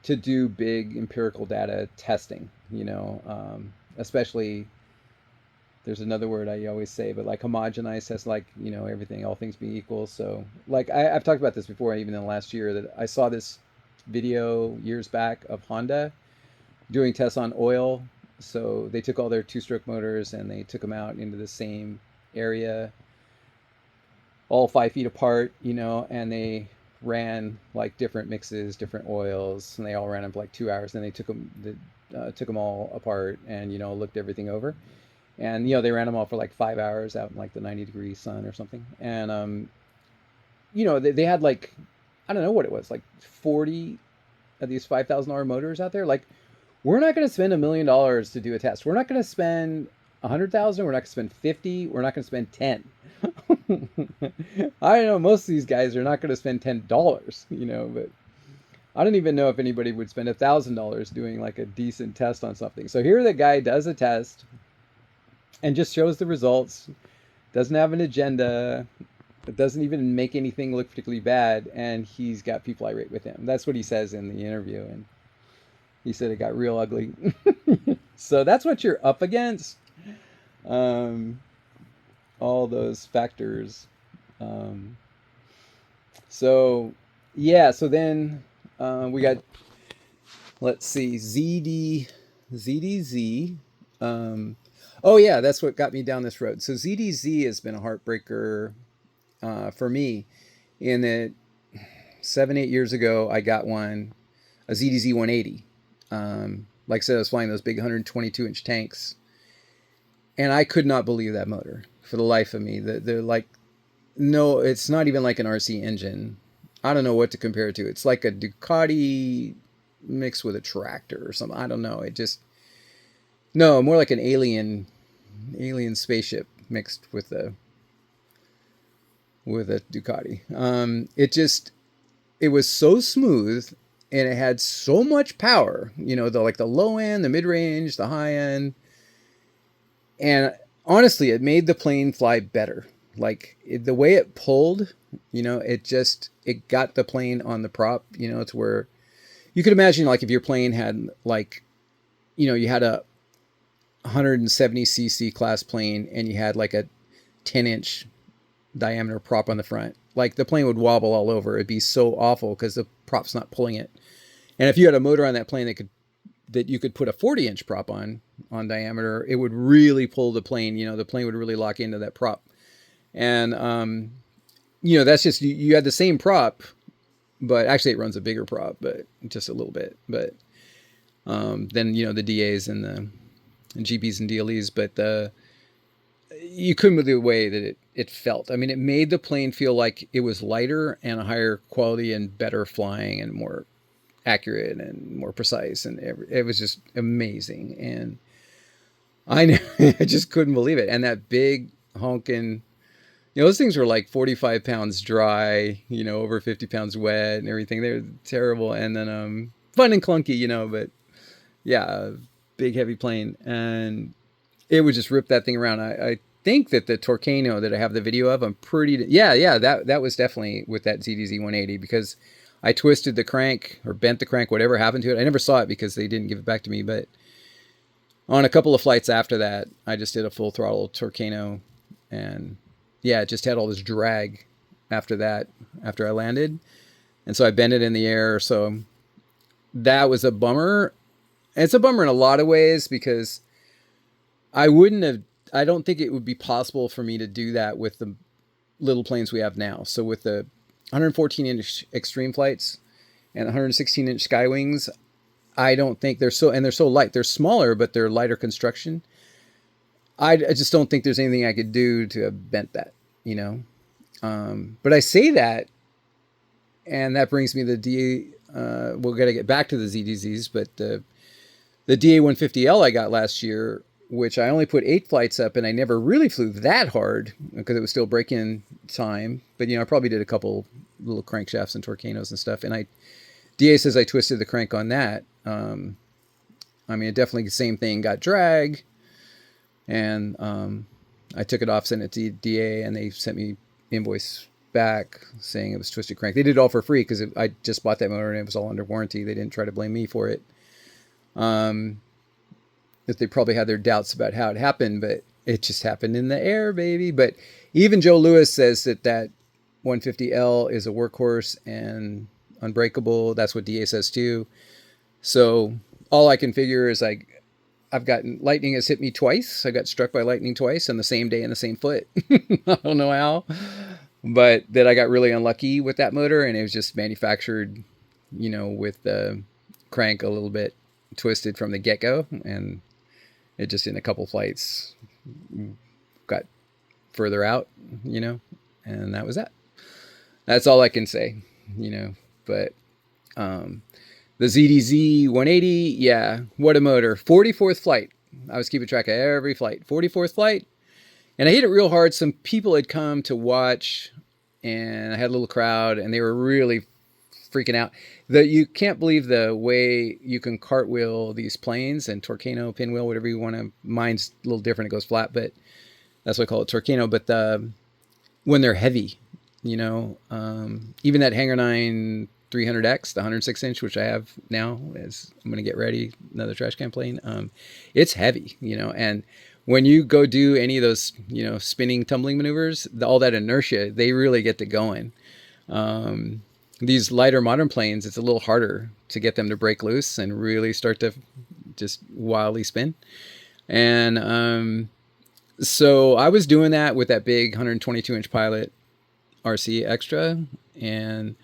to do big empirical data testing. Especially there's another word I always say, but like homogenize test, like everything, all things being equal. So like I've talked about this before, even in the last year, that I saw this video years back of Honda doing tests on oil. So they took all their two-stroke motors and they took them out into the same area, all 5 feet apart, and they ran like different mixes, different oils, and they all ran them for like 2 hours. Then they took them all apart and looked everything over, and they ran them all for like 5 hours out in like the 90-degree sun or something. And they had like, I don't know what it was, like 40 of these $5,000 motors out there. Like, we're not going to spend $1 million to do a test. We're not going to spend 100,000. We're not going to spend 50. We're not going to spend 10. I know most of these guys are not going to spend $10, but I don't even know if anybody would spend $1,000 doing like a decent test on something. So here the guy does a test and just shows the results. Doesn't have an agenda. It doesn't even make anything look particularly bad, and he's got people irate with him. That's what he says in the interview, and he said it got real ugly. So that's what you're up against. All those factors. So then we got, let's see, ZDZ. Oh yeah, that's what got me down this road. So ZDZ has been a heartbreaker for me, in that 7-8 years ago I got a ZDZ 180. Like I said, I was flying those big 122-inch tanks, and I could not believe that motor for the life of me. They're like, no, it's not even like an RC engine. I don't know what to compare it to. It's like a Ducati mixed with a tractor or something. I don't know. No, more like an alien spaceship mixed with a Ducati. It was so smooth, and it had so much power, the low end, the mid range, the high end. And honestly, it made the plane fly better. Like the way it pulled, it got the plane on the prop, to where you could imagine, like, if your plane had like, you had a 170cc class plane and you had like a 10-inch diameter prop on the front, like the plane would wobble all over. It'd be so awful because the prop's not pulling it. And if you had a motor on that plane that you could put a 40-inch prop on diameter, it would really pull the plane. The plane would really lock into that prop. And that's just, you had the same prop, but actually it runs a bigger prop, but just a little bit. But then the DAs and the GPs and DLEs, but you couldn't believe the way that it felt. I mean, it made the plane feel like it was lighter and a higher quality and better flying and more accurate and more precise, and it was just amazing. And I just couldn't believe it. And that big honking, those things were like 45 pounds dry, over 50 pounds wet and everything. They're terrible. And then fun and clunky, but yeah, big heavy plane, and it would just rip that thing around. I think that the Torcano that I have the video of, that was definitely with that ZDZ 180, because I twisted the crank or bent the crank, whatever happened to it. I never saw it because they didn't give it back to me. But on a couple of flights after that, I just did a full throttle Torcano, and it just had all this drag after I landed. And so I bent it in the air. So that was a bummer. It's a bummer in a lot of ways, because I don't think it would be possible for me to do that with the little planes we have now. So with the 114-inch extreme flights and 116-inch Skywings, I don't think they're so light. They're smaller, but they're lighter construction. I just don't think there's anything I could do to have bent that, But I say that, and that brings me to the DA. We're going to get back to the ZDZs, but the DA 150L I got last year which I only put 8 flights up, and I never really flew that hard because it was still break-in time. But I probably did a couple little crankshafts and Torcanos and stuff. And DA says I twisted the crank on that. I mean, it definitely the same thing. Got drag, and I took it off, sent it to DA, and they sent me invoice back saying it was twisted crank. They did it all for free because I just bought that motor and it was all under warranty. They didn't try to blame me for it. That they probably had their doubts about how it happened, but it just happened in the air, baby. But even Joe Lewis says that 150L is a workhorse and unbreakable. That's what DA says too. So all I can figure is I've gotten lightning has hit me twice. I got struck by lightning twice on the same day in the same foot. I don't know how, but that I got really unlucky with that motor, and it was just manufactured, with the crank a little bit twisted from the get-go, and it just in a couple flights got further out, and that was that. That's all I can say, but the ZDZ 180, yeah, what a motor. 44th flight. I was keeping track of every flight. 44th flight, and I hit it real hard. Some people had come to watch, and I had a little crowd, and they were really freaking out. You can't believe the way you can cartwheel these planes and Torcano, pinwheel, whatever you want to. Mine's a little different. It goes flat, but that's why I call it Torcano. But when they're heavy, even that Hangar 9 300X, the 106-inch, which I have now, as I'm going to get ready, another trash can plane. It's heavy, and when you go do any of those, spinning, tumbling maneuvers, all that inertia, they really get to going. These lighter modern planes, it's a little harder to get them to break loose and really start to just wildly spin. And so I was doing that with that big 122-inch Pilot RC Extra, and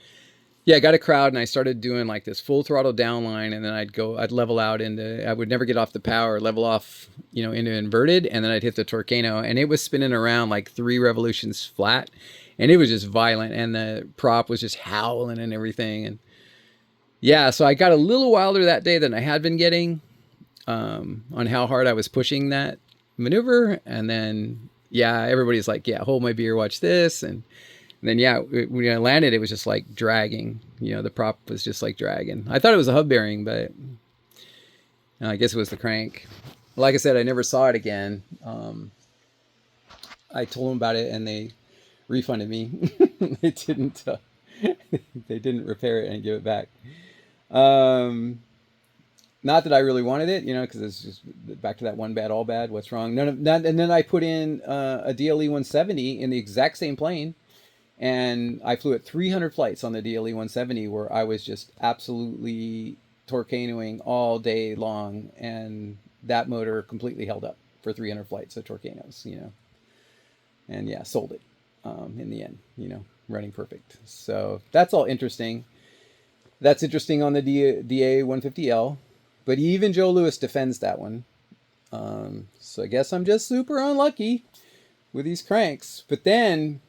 yeah, I got a crowd, and I started doing like this full throttle downline, and then I'd level out I would never get off the power, level off, into inverted, and then I'd hit the Torcano, and it was spinning around like 3 revolutions flat, and it was just violent, and the prop was just howling and everything. And yeah, so I got a little wilder that day than I had been getting, on how hard I was pushing that maneuver. And then, yeah, everybody's like, yeah, hold my beer, watch this. And then, yeah, when I landed, it was just like dragging. The prop was just like dragging. I thought it was a hub bearing, but I guess it was the crank. Like I said, I never saw it again. I told them about it, and they refunded me. They didn't. They didn't repair it and give it back. Not that I really wanted it, because it's just back to that one bad, all bad. What's wrong? None of that. And then I put in a DLE 170 in the exact same plane. And I flew at 300 flights on the DLE 170, where I was just absolutely Torcanoing all day long. And that motor completely held up for 300 flights of Torcanos, And yeah, sold it in the end, running perfect. So that's all interesting. That's interesting on the DA 150L. But even Joe Lewis defends that one. So I guess I'm just super unlucky with these cranks. But then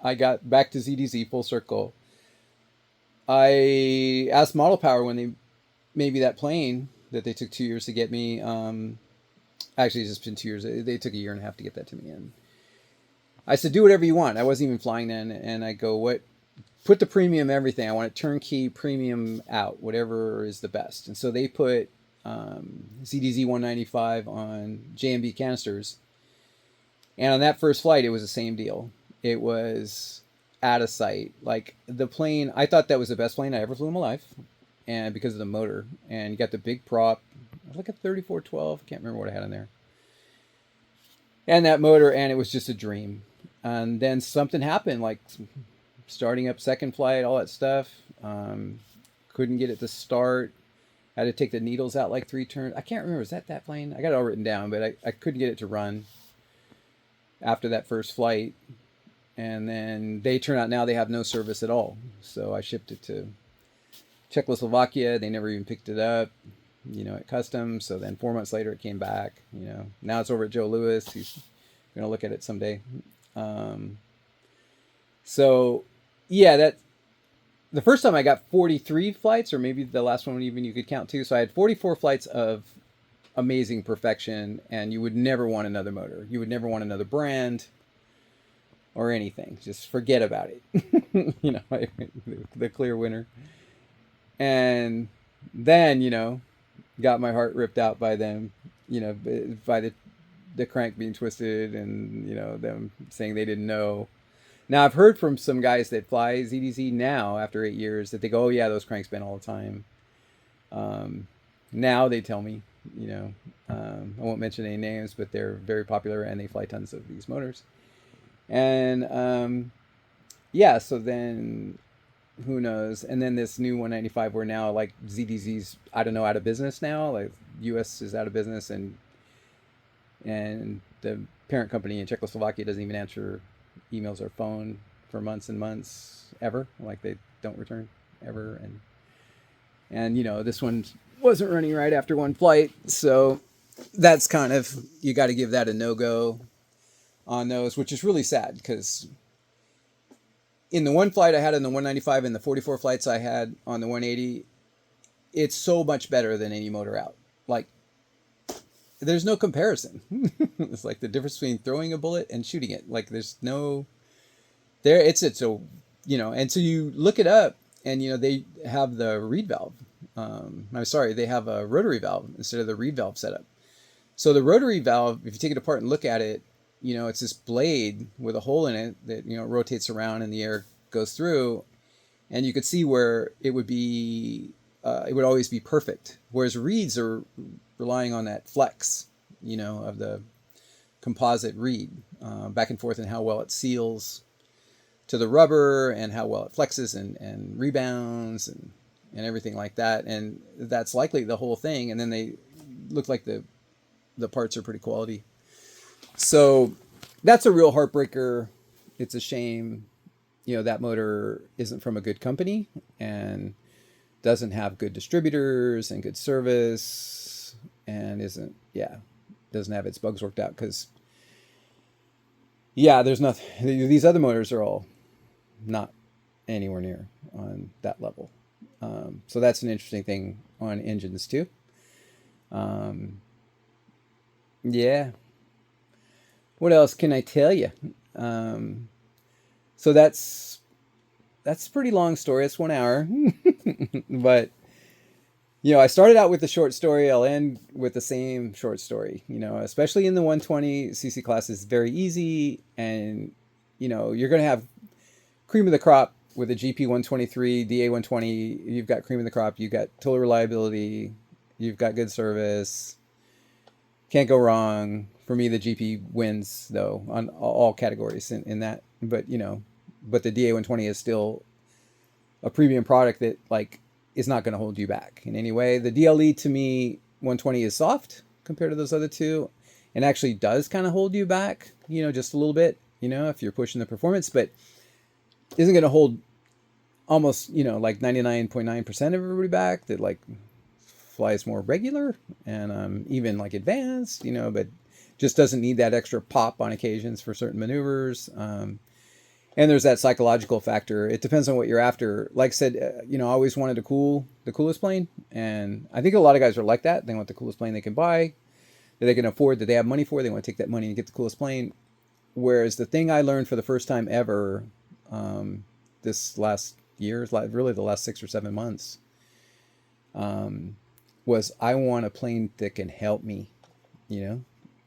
I got back to ZDZ full circle. I asked Model Power when they made me that plane that they took 2 years to get me. Actually, it's just been 2 years. They took a year and a half to get that to me. And I said, do whatever you want. I wasn't even flying then. And I go, what? Put the premium everything. I want it turnkey premium out, whatever is the best. And so they put ZDZ 195 on JMB canisters. And on that first flight, it was the same deal. It was out of sight. Like the plane, I thought that was the best plane I ever flew in my life. And because of the motor. And you got the big prop. Like a 3412. Can't remember what I had in there. And that motor, and it was just a dream. And then something happened, like starting up second flight, all that stuff. Couldn't get it to start. Had to take the needles out like 3 turns. I can't remember, was that plane? I got it all written down, but I couldn't get it to run after that first flight. And then they turn out now they have no service at all. So I shipped it to Czechoslovakia. They never even picked it up, at customs. So then 4 months later it came back. Now it's over at Joe Lewis. He's going to look at it someday. So yeah, that the first time I got 43 flights, or maybe the last one even you could count too. So I had 44 flights of amazing perfection, and you would never want another motor. You would never want another brand or anything. Just forget about it. The clear winner. And then, got my heart ripped out by them, by the crank being twisted, and, them saying they didn't know. Now, I've heard from some guys that fly ZDZ now after 8 years that they go, oh, yeah, those cranks bend all the time. Now they tell me, I won't mention any names, but they're very popular and they fly tons of these motors. And yeah, so then who knows? And then this new 195, we're now like ZDZ's, I don't know, out of business now. Like US is out of business, and the parent company in Czechoslovakia doesn't even answer emails or phone for months and months ever. Like they don't return ever. And this one wasn't running right after one flight, so that's kind of, you got to give that a no-go on those, which is really sad, because in the one flight I had on the 195 and the 44 flights I had on the 180, it's so much better than any motor out. Like, there's no comparison. It's like the difference between throwing a bullet and shooting it. Like, there's no, so, and so you look it up, and, they have the reed valve. They have a rotary valve instead of the reed valve setup. So the rotary valve, if you take it apart and look at it, it's this blade with a hole in it that, rotates around and the air goes through. And you could see where it would be, it would always be perfect. Whereas reeds are relying on that flex, of the composite reed, back and forth, and how well it seals to the rubber and how well it flexes and rebounds and everything like that. And that's likely the whole thing. And then they look like the parts are pretty quality. So that's a real heartbreaker. It's a shame, that motor isn't from a good company and doesn't have good distributors and good service, and doesn't have its bugs worked out, because there's nothing. These other motors are all not anywhere near on that level. So that's an interesting thing on engines too. Yeah. What else can I tell you? So that's a pretty long story. It's 1 hour, but I started out with the short story. I'll end with the same short story. Especially in the 120 cc class, is very easy, and you're going to have cream of the crop with a GP 123, DA 120. You've got cream of the crop. You've got total reliability. You've got good service. Can't go wrong. For me, the GP wins, though, on all categories in that. But but the DA 120 is still a premium product that, like, is not going to hold you back in any way. The DLE, to me, 120 is soft compared to those other two, and actually does kind of hold you back, just a little bit, if you're pushing the performance, but isn't going to hold almost, like 99.9% of everybody back that, like, flies more regular and even like advanced, but just doesn't need that extra pop on occasions for certain maneuvers. And there's that psychological factor. It depends on what you're after. Like I said, I always wanted the coolest plane, and I think a lot of guys are like that. They want the coolest plane they can buy, that they can afford, that they have money for. They want to take that money and get the coolest plane. Whereas the thing I learned for the first time ever, this last year, really the last 6 or 7 months, was I want a plane that can help me, Yeah,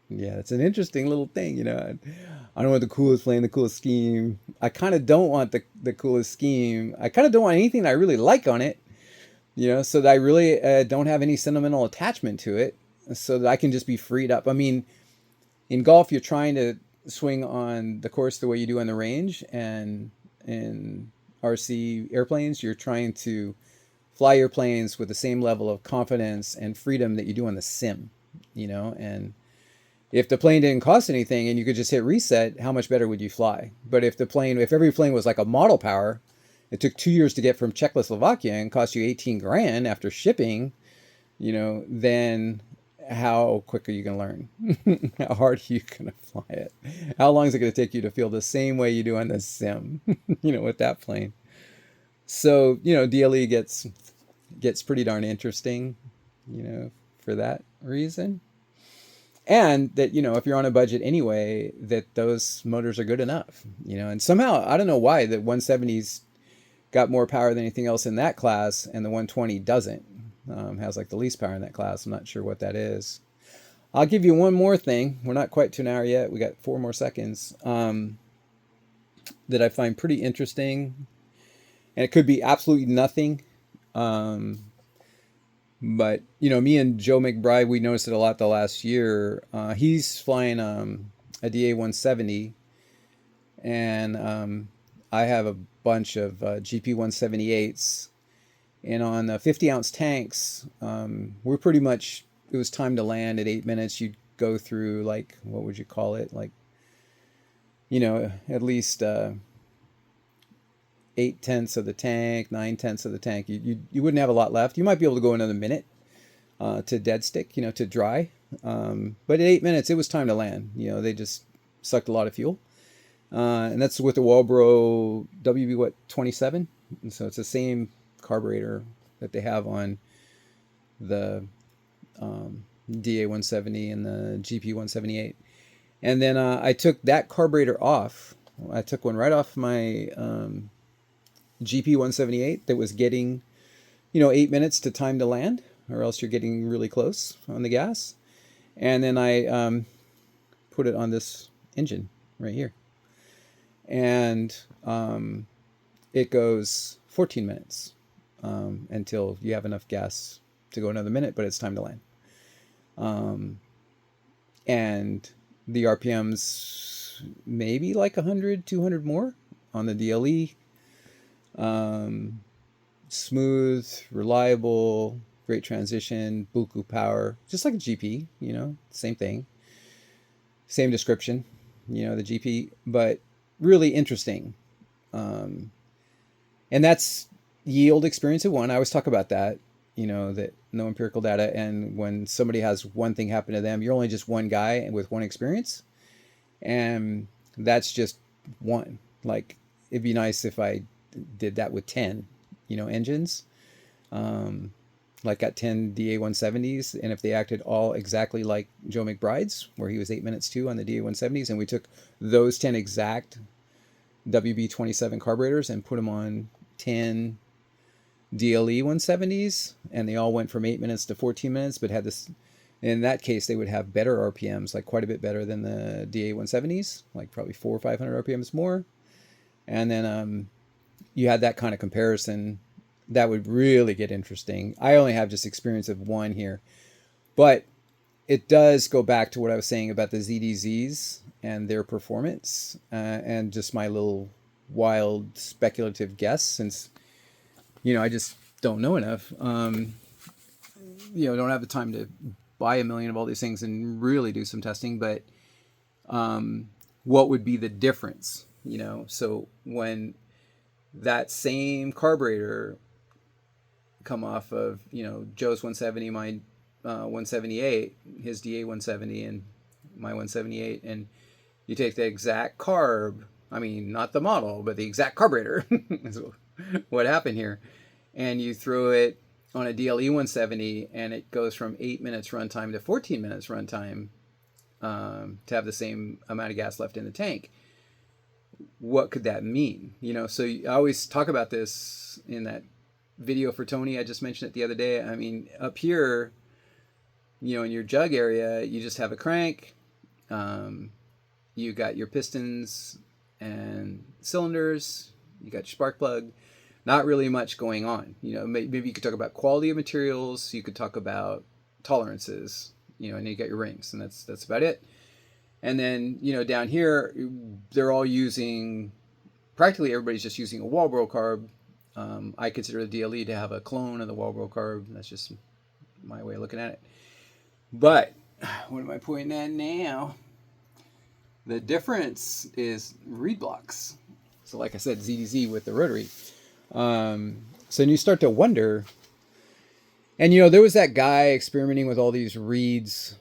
it's an interesting little thing, I don't want the coolest plane, the coolest scheme. I kind of don't want the coolest scheme. I kind of don't want anything that I really like on it, so that I really don't have any sentimental attachment to it, so that I can just be freed up. I mean, in golf, you're trying to swing on the course the way you do on the range, and in RC airplanes, you're trying to fly your planes with the same level of confidence and freedom that you do on the sim, and if the plane didn't cost anything and you could just hit reset, how much better would you fly? But if every plane was like a model power, it took 2 years to get from Czechoslovakia and cost you 18 grand after shipping, then how quick are you going to learn? How hard are you going to fly it? How long is it going to take you to feel the same way you do on the sim, with that plane? So, DLE gets pretty darn interesting, for that reason. And that, if you're on a budget anyway, that those motors are good enough, and somehow, I don't know why, the 170's got more power than anything else in that class, and the 120 doesn't. Has like the least power in that class. I'm not sure what that is. I'll give you one more thing. We're not quite to an hour yet. We got 4 more seconds. That I find pretty interesting, and it could be absolutely nothing. But me and Joe McBride, we noticed it a lot the last year. He's flying a DA 170, and I have a bunch of GP 178s, and on the 50-ounce tanks, we're pretty much. It was time to land at 8 minutes. You'd go through, like, what would you call it? Like, at least 8/10 of the tank, 9/10 of the tank. You wouldn't have a lot left. You might be able to go another minute to dead stick, to dry. But at 8 minutes, it was time to land. They just sucked a lot of fuel. And that's with the Walbro WB 27. And so it's the same carburetor that they have on the DA 170 and the GP 178. And then I took that carburetor off. I took one right off my GP 178 that was getting, 8 minutes to time to land, or else you're getting really close on the gas. And then I put it on this engine right here. And it goes 14 minutes until you have enough gas to go another minute, but it's time to land. And the RPM's maybe like 100, 200 more on the DLE. Smooth, reliable, great transition, buku power, just like a GP, same thing. Same description, the GP, but really interesting. And that's yield experience of one. I always talk about that, that no empirical data. And when somebody has one thing happen to them, you're only just one guy with one experience. And that's just one. Like, it'd be nice if I did that with 10, engines. Like got 10 DA 170s, and if they acted all exactly like Joe McBride's, where he was 8 minutes too on the DA 170s, and we took those 10 exact WB 27 carburetors and put them on 10 DLE 170s, and they all went from 8 minutes to 14 minutes, but had this. In that case, they would have better RPMs, like quite a bit better than the DA 170s, like probably 400 or 500 RPMs more. And then you had that kind of comparison. That would really get interesting. I only have just experience of one here, but it does go back to what I was saying about the ZDZs and their performance, and just my little wild speculative guess, since I just don't know enough. Don't have the time to buy a million of all these things and really do some testing. But what would be the difference? So when that same carburetor come off of Joe's 170, my 178, his DA 170, and my 178, and you take the exact carb, I mean not the model, but the exact carburetor, is what happened here, and you throw it on a DLE 170, and it goes from 8 minutes runtime to 14 minutes runtime, to have the same amount of gas left in the tank. What could that mean? So I always talk about this in that video for Tony. I just mentioned it the other day. I mean, up here, in your jug area, you just have a crank. You got your pistons and cylinders. You got your spark plug. Not really much going on. Maybe you could talk about quality of materials. You could talk about tolerances. And you got your rings, and that's about it. And then, down here, they're all using, practically everybody's just using a Walbro carb. I consider the DLE to have a clone of the Walbro carb. That's just my way of looking at it. But what am I pointing at now? The difference is reed blocks. So like I said, ZDZ with the rotary. So you start to wonder, and there was that guy experimenting with all these reeds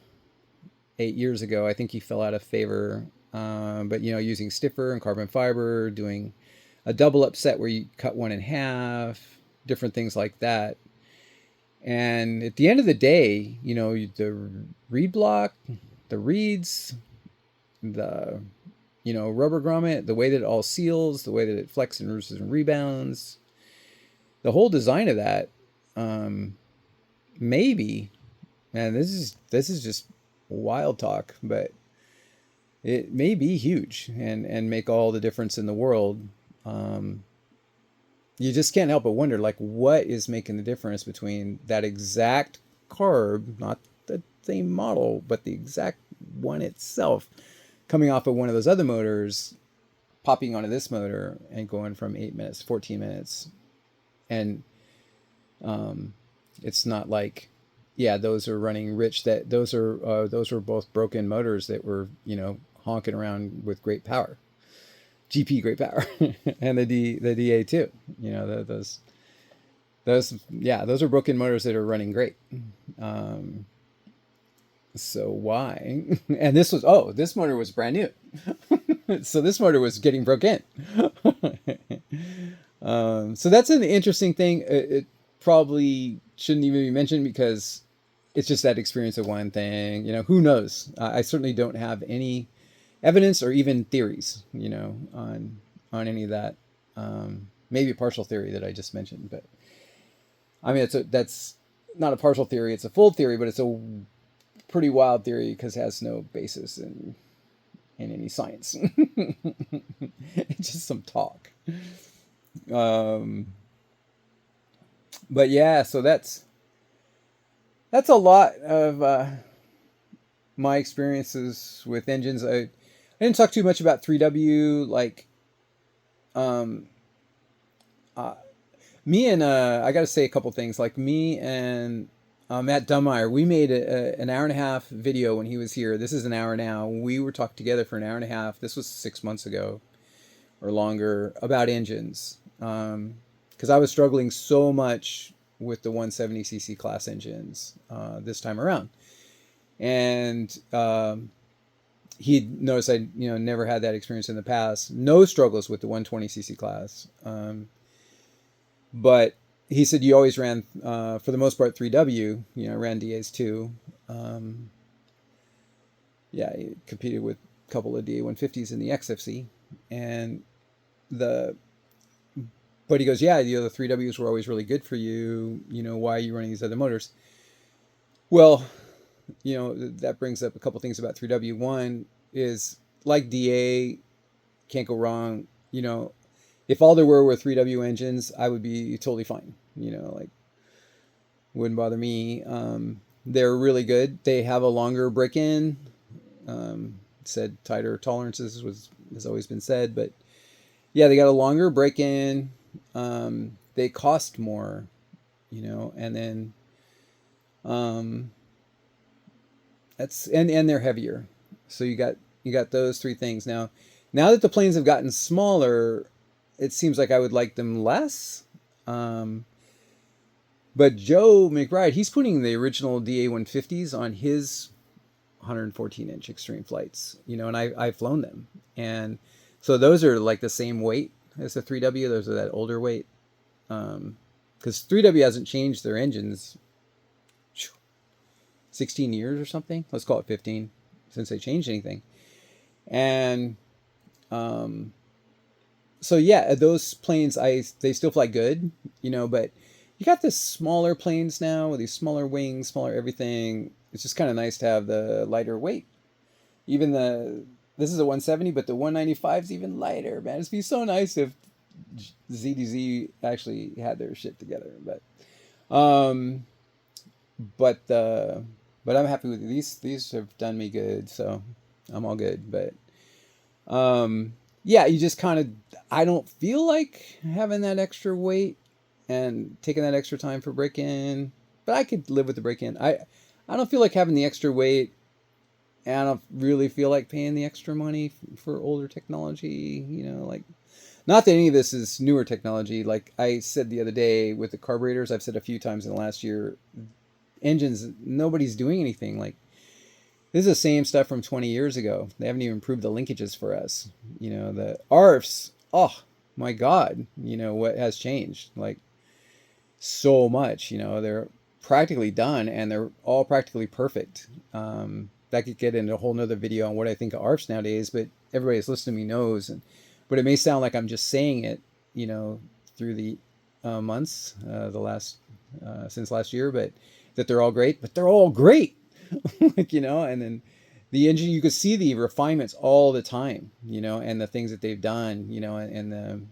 8 years ago. I think he fell out of favor, but using stiffer and carbon fiber, doing a double upset where you cut one in half, different things like that. And at the end of the day, the reed block, the reeds, the rubber grommet, the way that it all seals, the way that it flexes and roosts and rebounds, the whole design of that, um, maybe, man, this is just wild talk, but it may be huge and make all the difference in the world. Um, you just can't help but wonder, like, what is making the difference between that exact carb, not the same model, but the exact one itself, coming off of one of those other motors, popping onto this motor and going from 8 minutes to 14 minutes. And um, it's not like, yeah, those are running rich. That those were both broken motors that were honking around with great power, GP great power, and the DA too. Those are broken motors that are running great. Um, so why? And this motor was brand new. So this motor was getting broke in. So that's an interesting thing. It probably shouldn't even be mentioned because it's just that experience of one thing. Who knows? I certainly don't have any evidence or even theories, on any of that. Maybe a partial theory that I just mentioned, but I mean, that's not a partial theory; it's a full theory, but it's a pretty wild theory because it has no basis in any science. It's just some talk. Um, but yeah, so that's a lot of my experiences with engines. I didn't talk too much about 3W. Like, um, uh, me and I got to say a couple things. Like me and Matt Dummeyer, we made an hour and a half video when he was here. This is an hour now. We were talking together for an hour and a half. This was 6 months ago or longer about engines. Because I was struggling so much with the 170cc class engines this time around. And he noticed I never had that experience in the past. No struggles with the 120cc class. But he said you always ran, for the most part, 3W. Ran DAs too. Yeah, he competed with a couple of DA 150s in the XFC. And but he goes, yeah, the 3Ws were always really good for you. Why are you running these other motors? Well, that brings up a couple things about 3W. One is, like DA, can't go wrong. If all there were 3W engines, I would be totally fine. Like, wouldn't bother me. They're really good. They have a longer break-in. Said tighter tolerances has always been said, but yeah, they got a longer break-in. They cost more, and then that's and they're heavier. So you got those three things. Now that the planes have gotten smaller, it seems like I would like them less. But Joe McBride, he's putting the original DA 150s on his 114-inch extreme flights, and I've flown them. And so those are like the same weight as the 3W. Those are that older weight. Because 3W hasn't changed their engines 16 years or something. Let's call it 15 since they changed anything. And so yeah, those planes, they still fly good, but you got the smaller planes now with these smaller wings, smaller everything. It's just kind of nice to have the lighter weight. Even this is a 170, but the 195 is even lighter, man. It'd be so nice if ZDZ actually had their shit together, um, but I'm happy with these. These have done me good, so I'm all good. But yeah, you just kind of, I don't feel like having that extra weight and taking that extra time for break-in, but I could live with the break-in. I don't feel like having the extra weight, and I don't really feel like paying the extra money for older technology, like, not that any of this is newer technology. Like I said the other day with the carburetors, I've said a few times in the last year, engines, nobody's doing anything. Like, this is the same stuff from 20 years ago. They haven't even improved the linkages for us. The ARFs, oh my God, what has changed? Like, so much, they're practically done, and they're all practically perfect. That could get into a whole nother video on what I think of ARFs nowadays, but everybody that's listening to me knows. But it may sound like I'm just saying it, through the months, the last since last year, but that they're all great. But they're all great, and then the engine, you could see the refinements all the time, and the things that they've done, and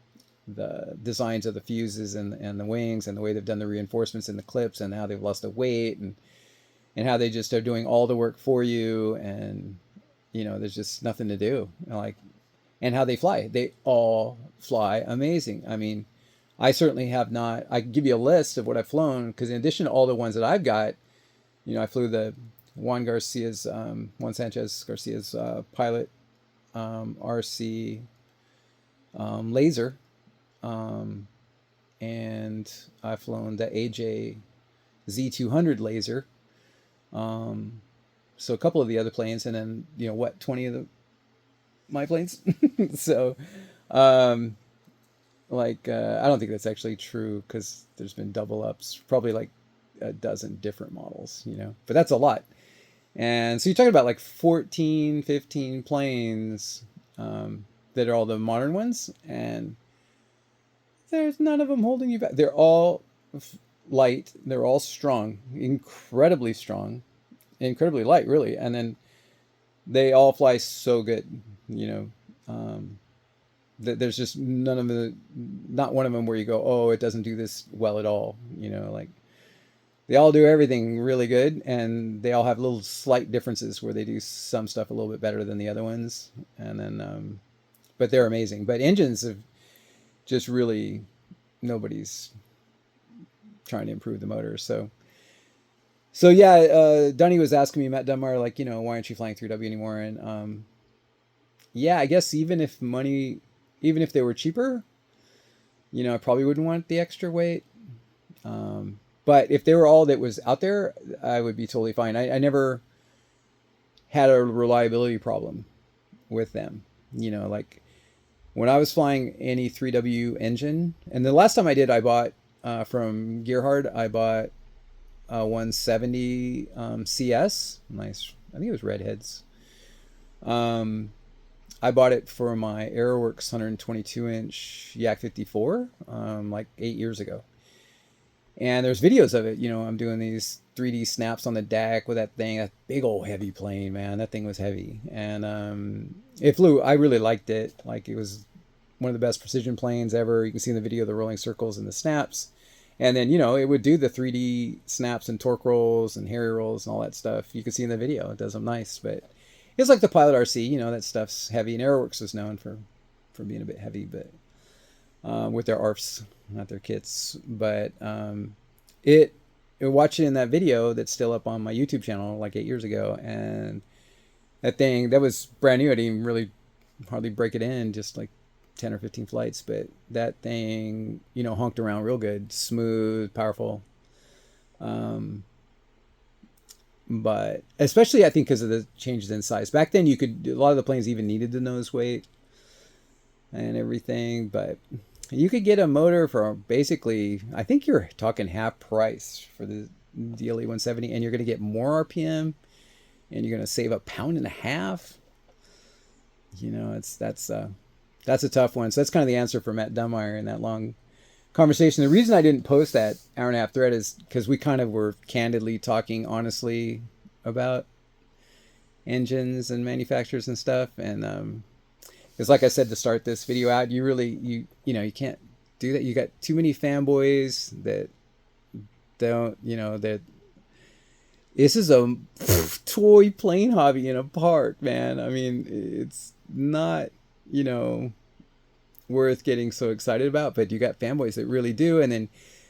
the designs of the fuses and the wings and the way they've done the reinforcements and the clips and how they've lost the weight and how they just are doing all the work for you, and there's just nothing to do, and how they fly. They all fly amazing. I mean, I certainly have not. I can give you a list of what I've flown, because in addition to all the ones that I've got, I flew the Juan Sanchez Garcia's pilot RC laser, and I've flown the AJ Z200 laser. So a couple of the other planes, and then 20 of my planes. So I don't think that's actually true, because there's been double ups, probably like a dozen different models, but that's a lot. And so you're talking about like 14, 15 planes that are all the modern ones, and there's none of them holding you back. They're all light, they're all strong, incredibly light, really, and then they all fly so good, there's just not one of them where you go, oh, it doesn't do this well at all, they all do everything really good, and they all have little slight differences where they do some stuff a little bit better than the other ones, and then but they're amazing. But engines have just really, nobody's trying to improve the motor. So yeah, Dunny was asking me, Matt Dunbar, why aren't you flying 3W anymore? And yeah, I guess even if they were cheaper, I probably wouldn't want the extra weight. But if they were all that was out there, I would be totally fine. I never had a reliability problem with them. When I was flying any 3W engine, and the last time I did, I bought from Gearhard, I bought a 170 CS. Nice. I think it was Redheads. I bought it for my Aeroworks 122-inch Yak 54 like 8 years ago. And there's videos of it. I'm doing these 3D snaps on the deck with that thing. That big old heavy plane, man. That thing was heavy. And it flew. I really liked it. It was one of the best precision planes ever. You can see in the video the rolling circles and the snaps. And then, it would do the 3D snaps and torque rolls and Harry rolls and all that stuff. You can see in the video. It does them nice. But it's like the Pilot RC. That stuff's heavy. And Aeroworks is known for being a bit heavy, but with their ARFs, not their kits. But watching in that video that's still up on my YouTube channel like 8 years ago, and that thing, that was brand new. I didn't even really hardly break it in, just like 10 or 15 flights, but that thing, honked around real good, smooth, powerful. But especially I think because of the changes in size. Back then a lot of the planes even needed the nose weight and everything, but you could get a motor for basically, I think you're talking half price for the DLE 170, and you're going to get more RPM, and you're going to save 1.5 pounds. That's a tough one. So that's kind of the answer for Matt Dunmeyer in that long conversation. The reason I didn't post that 1.5-hour thread is because we kind of were candidly talking honestly about engines and manufacturers and stuff, and because like I said to start this video out, you can't do that. You got too many fanboys that don't, that this is a toy plane hobby in a park, man. I mean, it's not, worth getting so excited about, but you got fanboys that really do. And then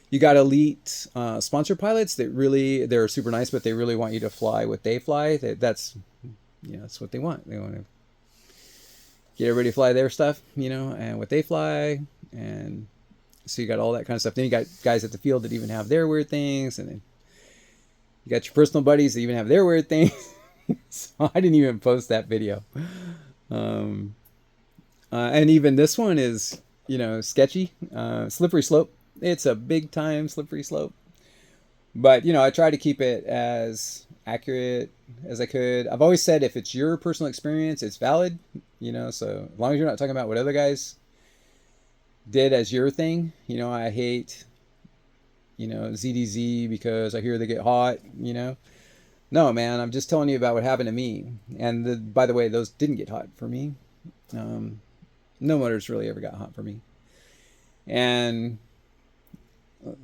you got elite sponsor pilots that really, they're super nice, but they really want you to fly what they fly. That's what they want. They want to get everybody to fly their stuff, and what they fly. And so you got all that kind of stuff. Then you got guys at the field that even have their weird things, and then you got your personal buddies that even have their weird things. So I didn't even post that video. And even this one is, sketchy. Slippery slope. It's a big time slippery slope. But I try to keep it as accurate as I could. I've always said if it's your personal experience, it's valid. So as long as you're not talking about what other guys did as your thing. I hate ZDZ because I hear they get hot. No, man, I'm just telling you about what happened to me. And by the way, those didn't get hot for me. Um, no motors really ever got hot for me. And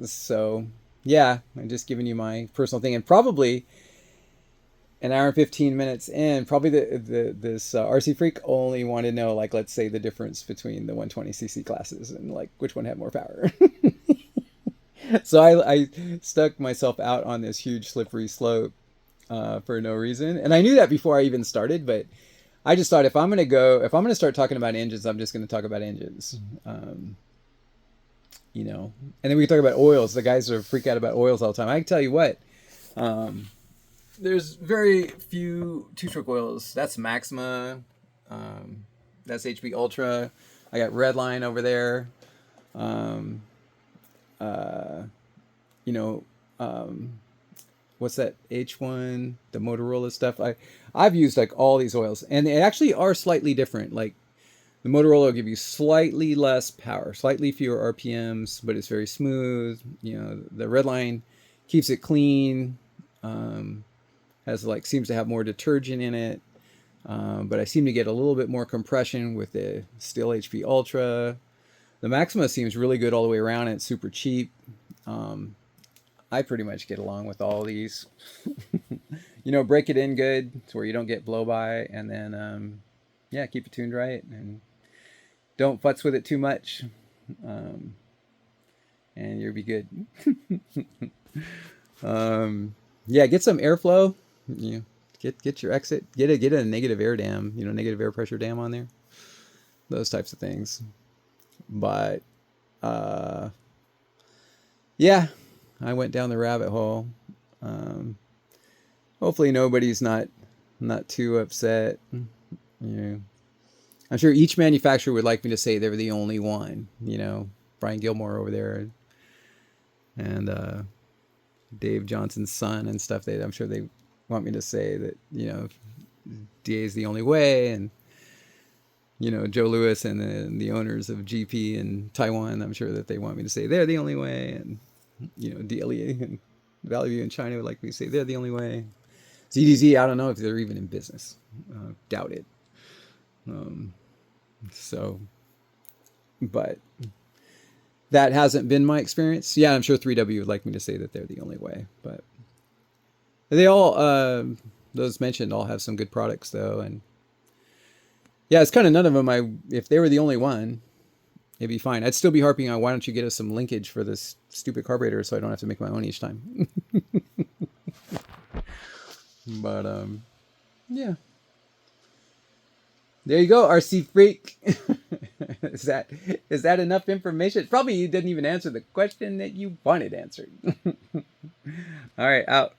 so, yeah, I'm just giving you my personal thing. And probably an hour and 15 minutes in, probably this RCfreak only wanted to know, like, let's say the difference between the 120cc classes and, like, which one had more power. So I stuck myself out on this huge slippery slope for no reason. And I knew that before I even started, but I just thought if I'm going to start talking about engines, I'm just going to talk about engines. And then we can talk about oils. The guys are freak out about oils all the time. I can tell you what, there's very few two-stroke oils. That's Maxima. That's HP Ultra. I got Redline over there. You know, what's that H1, the Motorola stuff. I've used like all these oils, and they actually are slightly different. Like the Motorola will give you slightly less power, slightly fewer RPMs, but it's very smooth. The Redline keeps it clean. Seems to have more detergent in it. But I seem to get a little bit more compression with the Still HP Ultra. The Maxima seems really good all the way around, and it's super cheap. I pretty much get along with all these. Break it in good to where you don't get blow by, and then keep it tuned right, and don't futz with it too much, and you'll be good. Get some airflow. Get your exit. Get a negative air dam. Negative air pressure dam on there. Those types of things. But I went down the rabbit hole. Hopefully nobody's not too upset. I'm sure each manufacturer would like me to say they're the only one. Brian Gilmore over there, and Dave Johnson's son and stuff. I'm sure they want me to say that DA is the only way, and Joe Lewis and the owners of GP in Taiwan. I'm sure that they want me to say they're the only way, and DLE and Valley View in China would like me to say they're the only way. ZDZ, I don't know if they're even in business. Doubt it. But that hasn't been my experience. Yeah, I'm sure 3W would like me to say that they're the only way, but they all, those mentioned, all have some good products though, and yeah, it's kind of none of them. If they were the only one, it'd be fine. I'd still be harping on why don't you get us some linkage for this stupid carburetor so I don't have to make my own each time. But yeah, there you go, RCfreak. Is that enough information? Probably you didn't even answer the question that you wanted answered. All right, out.